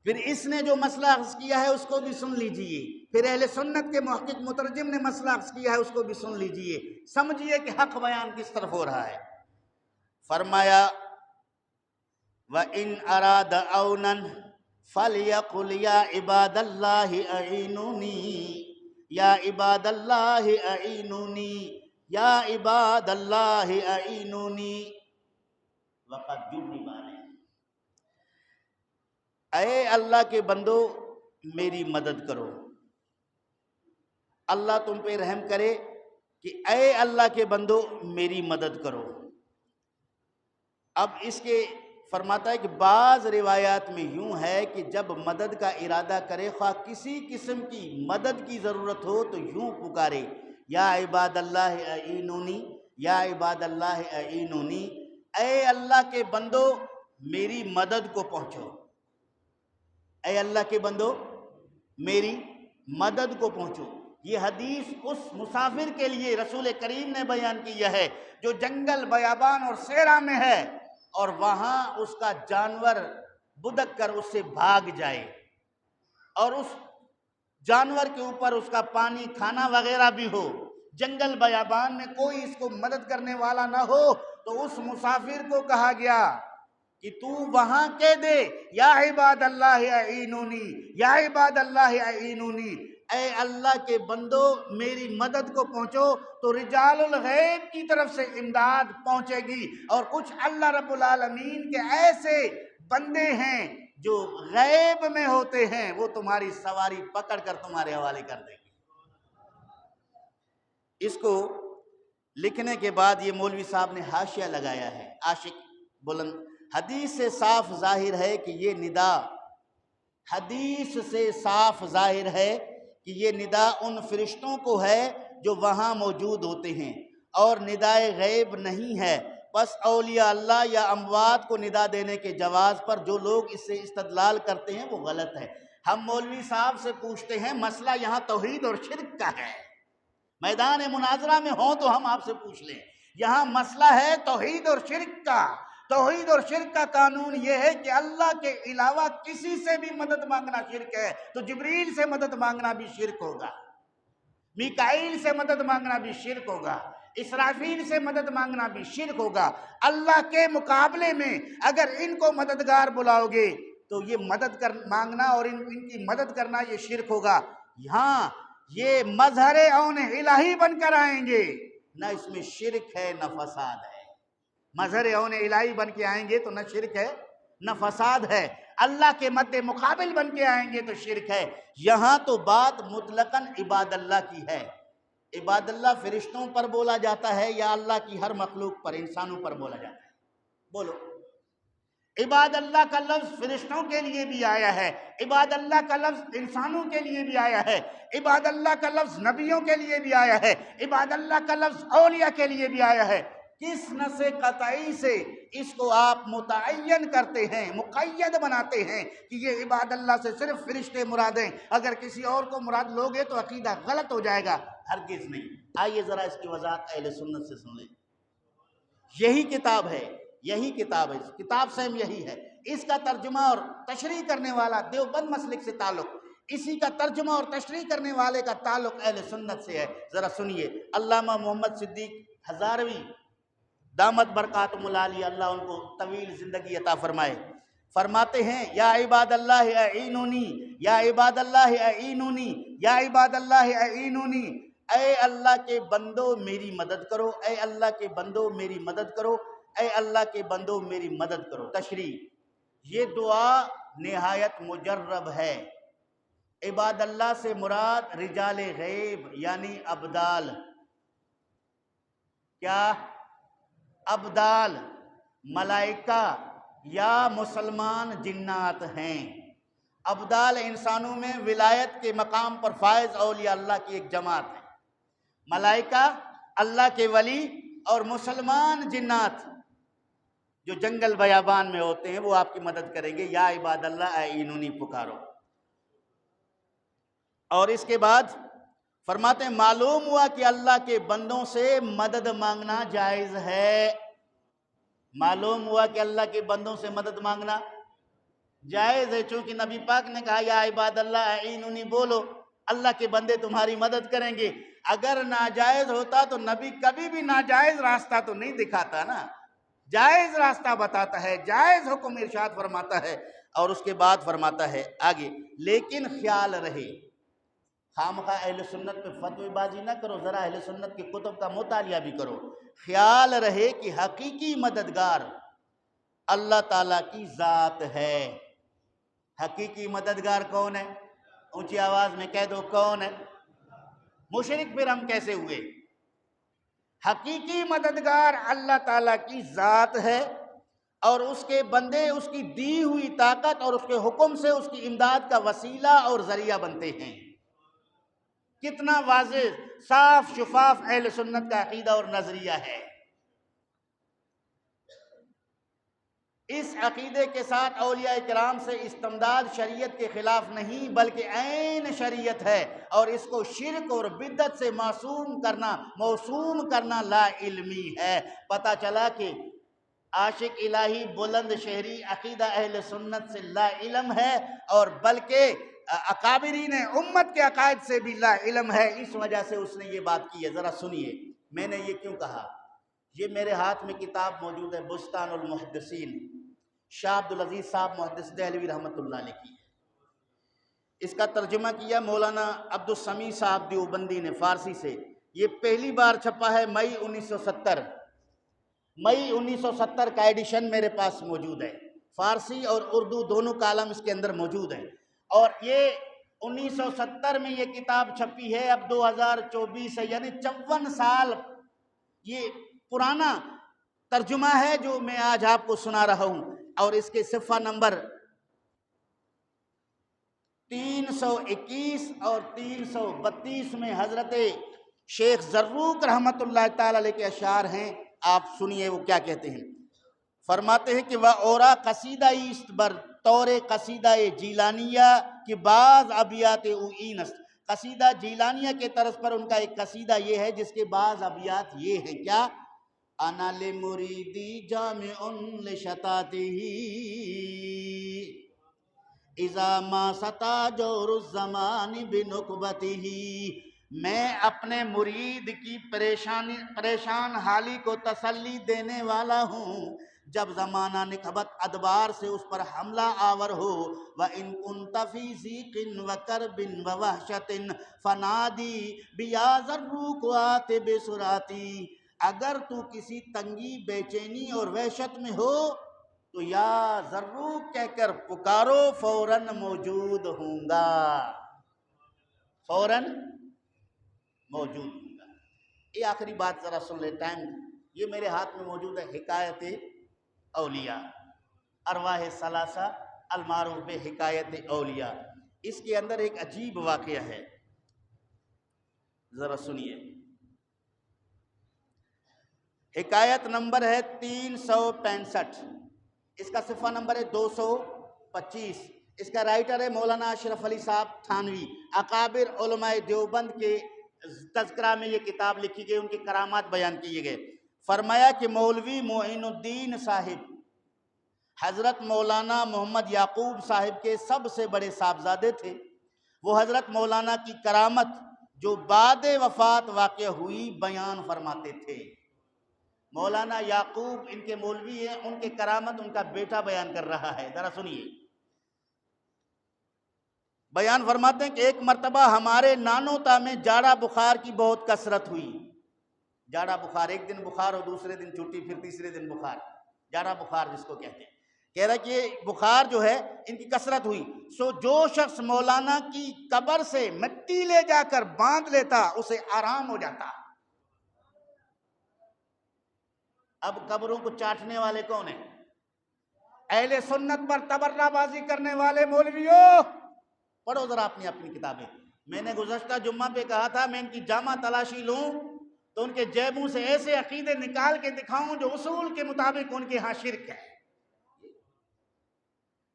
پھر اس نے جو مسئلہ عرض کیا ہے اس کو بھی سن لیجئے، پھر اہل سنت کے محقق مترجم نے مسئلہ عرض کیا ہے اس کو بھی سن لیجئے، سمجھیے کہ حق بیان کس طرف ہو رہا ہے۔ فرمایا وَإِنْ أَرَادَ عَوْنًا فَلْيَقُلْ يَا عِبَادَ اللَّهِ أَعِينُونِي يَا عِبَادَ اللَّهِ أَعِينُونِي يَا عِبَادَ اللَّهِ أَعِينُونِي وَقَدْ جُرِّبَ عَلَيْهِ، اے اللہ کے بندو میری مدد کرو، اللہ تم پہ رحم کرے کہ اے اللہ کے بندو میری مدد کرو۔ اب اس کے فرماتا ہے کہ بعض روایات میں یوں ہے کہ جب مدد کا ارادہ کرے، خواہ کسی قسم کی مدد کی ضرورت ہو تو یوں پکارے یا عباد اللہ اعینونی یا عباد اللہ اعینونی، اے اللہ کے بندو میری مدد کو پہنچو، اے اللہ کے بندو میری مدد کو پہنچو۔ یہ حدیث اس مسافر کے لیے رسول کریم نے بیان کیا ہے جو جنگل بیابان اور صحرا میں ہے اور وہاں اس کا جانور بدک کر اس سے بھاگ جائے، اور اس جانور کے اوپر اس کا پانی کھانا وغیرہ بھی ہو، جنگل بیابان میں کوئی اس کو مدد کرنے والا نہ ہو، تو اس مسافر کو کہا گیا کہ تو وہاں کہہ دے یا عباد اللہ اعینونی، یا عباد اللہ اعینونی، اے اللہ کے بندو میری مدد کو پہنچو، تو رجال الغیب کی طرف سے امداد پہنچے گی۔ اور کچھ اللہ رب العالمین کے ایسے بندے ہیں جو غیب میں ہوتے ہیں، وہ تمہاری سواری پکڑ کر تمہارے حوالے کر دیں گے۔ اس کو لکھنے کے بعد یہ مولوی صاحب نے حاشیہ لگایا ہے، عاشق بلند، حدیث سے صاف ظاہر ہے کہ یہ ندا، حدیث سے صاف ظاہر ہے کہ یہ ندا ان فرشتوں کو ہے جو وہاں موجود ہوتے ہیں، اور ندائے غیب نہیں ہے۔ بس اولیاء اللہ یا اموات کو ندا دینے کے جواز پر جو لوگ اس سے استدلال کرتے ہیں وہ غلط ہے۔ ہم مولوی صاحب سے پوچھتے ہیں، مسئلہ یہاں توحید اور شرک کا ہے، میدان مناظرہ میں ہوں تو ہم آپ سے پوچھ لیں، یہاں مسئلہ ہے توحید اور شرک کا۔ توحید اور شرک کا قانون یہ ہے کہ اللہ کے علاوہ کسی سے بھی مدد مانگنا شرک ہے، تو جبریل سے مدد مانگنا بھی شرک ہوگا، میکائیل سے مدد مانگنا بھی شرک ہوگا، اسرافیل سے مدد مانگنا بھی شرک ہوگا۔ اللہ کے مقابلے میں اگر ان کو مددگار بلاؤ گے تو یہ مدد مانگنا اور ان کی مدد کرنا یہ شرک ہوگا۔ یہاں یہ مظہر عون الہی بن کر آئیں گے، نہ اس میں شرک ہے نہ فساد ہے۔ مظہر عون الہی بن کے آئیں گے تو نہ شرک ہے نہ فساد ہے، اللہ کے مد مقابل بن کے آئیں گے تو شرک ہے۔ یہاں تو بات مطلقاً عباد اللہ کی ہے۔ عباد اللہ فرشتوں پر بولا جاتا ہے یا اللہ کی ہر مخلوق پر، انسانوں پر بولا جاتا ہے؟ بولو۔ عباد اللہ کا لفظ فرشتوں کے لیے بھی آیا ہے، عباد اللہ کا لفظ انسانوں کے لیے بھی آیا ہے، عباد اللہ کا لفظ نبیوں کے لیے بھی آیا ہے، عباد اللہ کا لفظ اولیاء کے لیے بھی آیا ہے۔ کس نص قطعی سے اس کو آپ متعین کرتے ہیں، مقید بناتے ہیں کہ یہ عباد اللہ سے صرف فرشتے مراد ہیں؟ اگر کسی اور کو مراد لوگے تو عقیدہ غلط ہو جائے گا، ہرگز نہیں۔ آئیے ذرا اس کی وضاحت اہل سنت سے سن لیں۔ یہی کتاب ہے، یہی کتاب ہے، کتاب سے یہی ہے، اس کا ترجمہ اور تشریح کرنے والا دیوبند مسلک سے تعلق، اسی کا ترجمہ اور تشریح کرنے والے کا تعلق اہل سنت سے ہے۔ ذرا سنیے، علامہ محمد صدیق ہزاروی دامت برکاتہم العالیہ، اللہ ان کو طویل زندگی عطا فرمائے، فرماتے ہیں یا عباد اللہ اعینونی، یا عباد اللہ اعینونی، یا عباد اللہ اعینونی، اے اللہ کے بندو میری مدد کرو، اے اللہ کے بندو میری مدد کرو، اے اللہ کے بندو میری مدد کرو۔ تشریح، یہ دعا نہایت مجرب ہے۔ عباد اللہ سے مراد رجال غیب یعنی ابدال، کیا؟ ابدال، ملائکہ یا مسلمان جنات ہیں۔ ابدال انسانوں میں ولایت کے مقام پر فائز اولیاء اللہ کی ایک جماعت ہے، ملائکہ اللہ کے ولی، اور مسلمان جنات جو جنگل بیابان میں ہوتے ہیں وہ آپ کی مدد کریں گے، یا عباد اللہ اعینونی پکارو۔ اور اس کے بعد فرماتے ہیں معلوم ہوا کہ اللہ کے بندوں سے مدد مانگنا جائز ہے، معلوم ہوا کہ اللہ کے بندوں سے مدد مانگنا جائز ہے، چونکہ نبی پاک نے کہا یا عباد اللہ اعینونی، بولو اللہ کے بندے تمہاری مدد کریں گے۔ اگر ناجائز ہوتا تو نبی کبھی بھی ناجائز راستہ تو نہیں دکھاتا نا، جائز راستہ بتاتا ہے، جائز حکم ارشاد فرماتا ہے۔ اور اس کے بعد فرماتا ہے آگے، لیکن خیال رہے، خامخواہ اہل سنت پہ فتوی بازی نہ کرو، ذرا اہل سنت کی کتب کا مطالعہ بھی کرو۔ خیال رہے کہ حقیقی مددگار اللہ تعالیٰ کی ذات ہے۔ حقیقی مددگار کون ہے؟ اونچی آواز میں کہہ دو، کون ہے؟ مشرک پھر ہم کیسے ہوئے؟ حقیقی مددگار اللہ تعالیٰ کی ذات ہے، اور اس کے بندے اس کی دی ہوئی طاقت اور اس کے حکم سے اس کی امداد کا وسیلہ اور ذریعہ بنتے ہیں۔ کتنا واضح، صاف شفاف اہل سنت کا عقیدہ اور نظریہ ہے۔ اس عقیدے کے ساتھ اولیاء کرام سے استمداد شریعت کے خلاف نہیں بلکہ عین شریعت ہے، اور اس کو شرک اور بدعت سے موسوم کرنا لا علمی ہے۔ پتہ چلا کہ عاشق الہی بلند شہری عقیدہ اہل سنت سے لا علم ہے، اور بلکہ اکابرین امت کے عقائد سے بھی لا علم ہے، اس وجہ سے اس نے یہ بات کی ہے۔ ذرا سنیے میں نے یہ کیوں کہا۔ یہ میرے ہاتھ میں کتاب موجود ہے، بستان المحدثین، شاہ عبدالعزیز صاحب محدث دہلوی رحمۃ اللہ علیہ کی ہے۔ اس کا ترجمہ کیا مولانا عبدالسمیع صاحب دیوبندی نے فارسی سے۔ یہ پہلی بار چھپا ہے مئی 1970۔ مئی 1970 کا ایڈیشن میرے پاس موجود ہے، فارسی اور اردو دونوں کالم اس کے اندر موجود ہیں۔ اور یہ 1970 میں یہ کتاب چھپی ہے، اب 2024 ہے، یعنی 54 سال یہ پرانا ترجمہ ہے جو میں آج آپ کو سنا رہا ہوں۔ اور اس کے صفحہ نمبر 321 اور 332 میں حضرت شیخ زروق رحمت اللہ تعالی علیہ کے اشعار ہیں، آپ سنیے وہ کیا کہتے ہیں۔ فرماتے ہیں کہ وَأَوْرَا قصیدہ ایست بر طور قصیدہ جیلانیہ کی بعض ابیات اوئینس۔ قصیدہ جیلانیہ کے طرز پر ان کا ایک قصیدہ یہ ہے جس کے بعض ابیات یہ ہیں، کیا؟ انا لمریدی جامع لشتاتہ اذا ما ستا جور الزمان بنکبتہ۔ میں اپنے مرید کی پریشان حالی کو تسلی دینے والا ہوں جب زمانہ نکبت ادبار سے اس پر حملہ آور ہو۔ وَإِن كُنْتَ فِي ضِيقٍ وَكَرْبٍ وَوَحْشَةٍ فَنَادِي بِيَا زَرُّوقُ آتِ بِسُرَاتِي۔ اگر تو کسی تنگی، بے چینی اور وحشت میں ہو تو یا زروق کہہ کر پکارو، فوراً موجود ہوں گا، فوراً موجود ہوں گا۔ یہ آخری بات ذرا سن لے، ٹائم یہ میرے ہاتھ میں موجود ہے، حکایت اولیاء، ارواح ثلاثہ المعروف بحکایت اولیاء۔ اس کے اندر ایک عجیب واقعہ ہے، ذرا سنیے۔ حکایت نمبر ہے 365، اس کا صفحہ نمبر ہے 225۔ اس کا رائٹر ہے مولانا اشرف علی صاحب تھانوی۔ اکابر علماء دیوبند کے تذکرہ میں یہ کتاب لکھی گئی، ان کی کرامات بیان کیے گئے۔ فرمایا کہ مولوی معین الدین صاحب حضرت مولانا محمد یعقوب صاحب کے سب سے بڑے صاحبزادے تھے۔ وہ حضرت مولانا کی کرامت جو بعد وفات واقع ہوئی بیان فرماتے تھے۔ مولانا یعقوب ان کے مولوی ہیں، ان کے کرامت ان کا بیٹا بیان کر رہا ہے، ذرا سنیے۔ بیان فرماتے ہیں کہ ایک مرتبہ ہمارے نانوتا میں جاڑا بخار کی بہت کثرت ہوئی۔ جاڑا بخار، ایک دن بخار اور دوسرے دن چھٹی، پھر تیسرے دن بخار، جاڑا بخار جس کو کہتے ہیں۔ کہہ رہا کہ یہ بخار جو ہے ان کی کثرت ہوئی، سو جو شخص مولانا کی قبر سے مٹی لے جا کر باندھ لیتا اسے آرام ہو جاتا۔ اب قبروں کو چاٹنے والے کون ہیں؟ اہل سنت پر تبرہ بازی کرنے والے مولویوں۔ پڑھو ذرا اپنی کتابیں۔ میں نے گزشتہ جمعہ پہ کہا تھا میں ان کی جامع تلاشی لوں تو ان کے جیبوں سے ایسے عقیدے نکال کے دکھاؤں جو اصول کے مطابق ان کے ہاں شرک ہے۔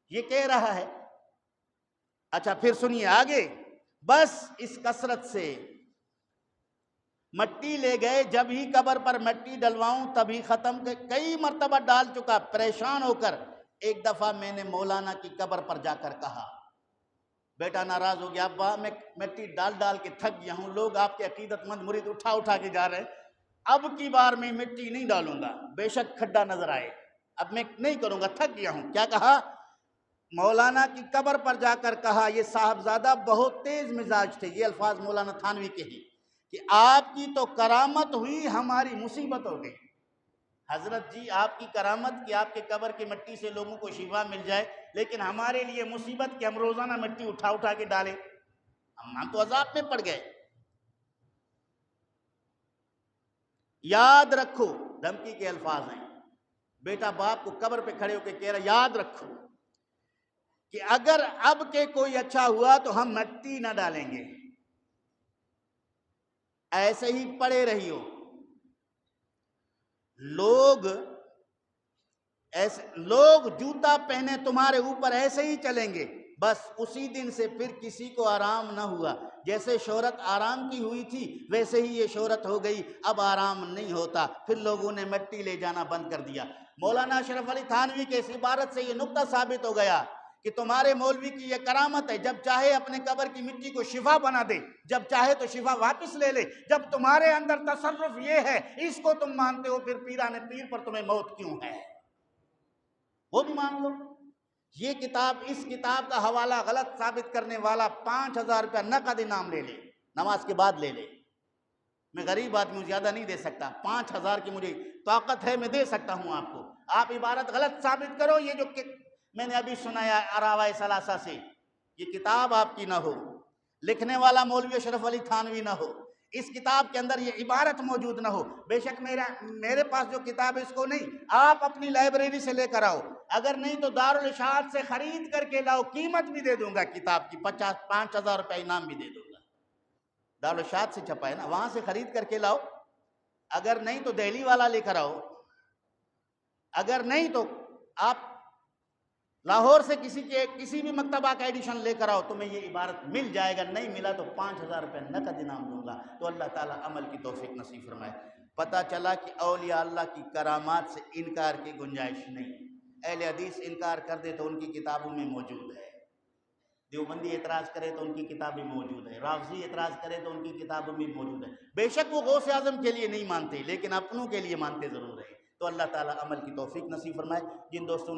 یہ کہہ رہا ہے۔ اچھا پھر سنیے آگے، بس اس کثرت سے مٹی لے گئے، جب ہی قبر پر مٹی ڈلواؤں تبھی ختم، کئی مرتبہ ڈال چکا، پریشان ہو کر ایک دفعہ میں نے مولانا کی قبر پر جا کر کہا، بیٹا ناراض ہو گیا، ابا میں مٹی ڈال ڈال کے تھک گیا ہوں، لوگ آپ کے عقیدت مند مرید اٹھا کے جا رہے ہیں، اب کی بار میں مٹی نہیں ڈالوں گا، بے شک کھڈا نظر آئے، اب میں نہیں کروں گا، تھک گیا ہوں۔ کیا کہا؟ مولانا کی قبر پر جا کر کہا۔ یہ صاحبزادہ بہت تیز مزاج تھے، یہ الفاظ مولانا تھانوی کے ہیں کہ آپ کی تو کرامت ہوئی، ہماری مصیبت ہو گئی۔ حضرت جی آپ کی کرامت کہ آپ کے قبر کی مٹی سے لوگوں کو شفا مل جائے، لیکن ہمارے لیے مصیبت کہ ہم روزانہ مٹی اٹھا کے ڈالیں، ہم تو عذاب میں پڑ گئے۔ یاد رکھو، دھمکی کے الفاظ ہیں، بیٹا باپ کو قبر پہ کھڑے ہو کے کہہ رہا یاد رکھو کہ اگر اب کے کوئی اچھا ہوا تو ہم مٹی نہ ڈالیں گے، ایسے ہی پڑے رہیو، لوگ جوتا پہنے تمہارے اوپر ایسے ہی چلیں گے۔ بس اسی دن سے پھر کسی کو آرام نہ ہوا، جیسے شہرت آرام کی ہوئی تھی ویسے ہی یہ شہرت ہو گئی، اب آرام نہیں ہوتا، پھر لوگوں نے مٹی لے جانا بند کر دیا۔ مولانا اشرف علی تھانوی کے اس عبارت سے یہ نقطہ ثابت ہو گیا کہ تمہارے مولوی کی یہ کرامت ہے، جب چاہے اپنے قبر کی مٹی کو شفا بنا دے، جب چاہے تو شفا واپس لے لے۔ جب تمہارے اندر تصرف یہ ہے، اس کو تم مانتے ہو، پھر پیران پیر پر تمہیں موت کیوں ہے؟ وہ بھی مان لو۔ یہ کتاب، اس کتاب کا حوالہ غلط ثابت کرنے والا 5000 روپیہ نقد انعام لے لے، نماز کے بعد لے لے۔ میں غریب آدمی ہوں، زیادہ نہیں دے سکتا، 5000 کی مجھے طاقت ہے، میں دے سکتا ہوں آپ کو۔ آپ عبارت غلط ثابت کرو، یہ جو میں نے ابھی سنایا اراوائے ثلاثہ سے، یہ کتاب آپ کی نہ ہو، لکھنے والا مولوی اشرف علی تھانوی نہ ہو، اس کتاب کے اندر یہ عبارت موجود نہ ہو، بے شک میرے پاس جو کتاب ہے اس کو نہیں، آپ اپنی لائبریری سے لے کر آؤ، اگر نہیں تو دارالارشاد سے خرید کر کے لاؤ، قیمت بھی دے دوں گا کتاب کی، 5000 روپے انعام بھی دے دوں گا۔ دارالارشاد سے چھپا ہے نا، وہاں سے خرید کر کے لاؤ، اگر نہیں تو دہلی والا لے کر آؤ، اگر نہیں تو آپ لاہور سے کسی بھی مکتبہ کا ایڈیشن لے کر آؤ، تمہیں یہ عبارت مل جائے گا، نہیں ملا تو 5000 روپے نقد انعام دوں گا۔ تو اللہ تعالیٰ عمل کی توفیق نصیب فرمائے۔ پتہ چلا کہ اولیاء اللہ کی کرامات سے انکار کی گنجائش نہیں۔ اہل حدیث انکار کر دے تو ان کی کتابوں میں موجود ہے، دیوبندی اعتراض کرے تو ان کی کتابیں موجود ہے، رافضی اعتراض کرے تو ان کی کتابوں میں موجود ہے۔ بے شک وہ غوث اعظم کے لیے نہیں مانتے، لیکن اپنوں کے لیے مانتے ضرور ہے۔ تو اللہ تعالیٰ عمل کی توفیق نصیب فرمائے۔ جن دوستوں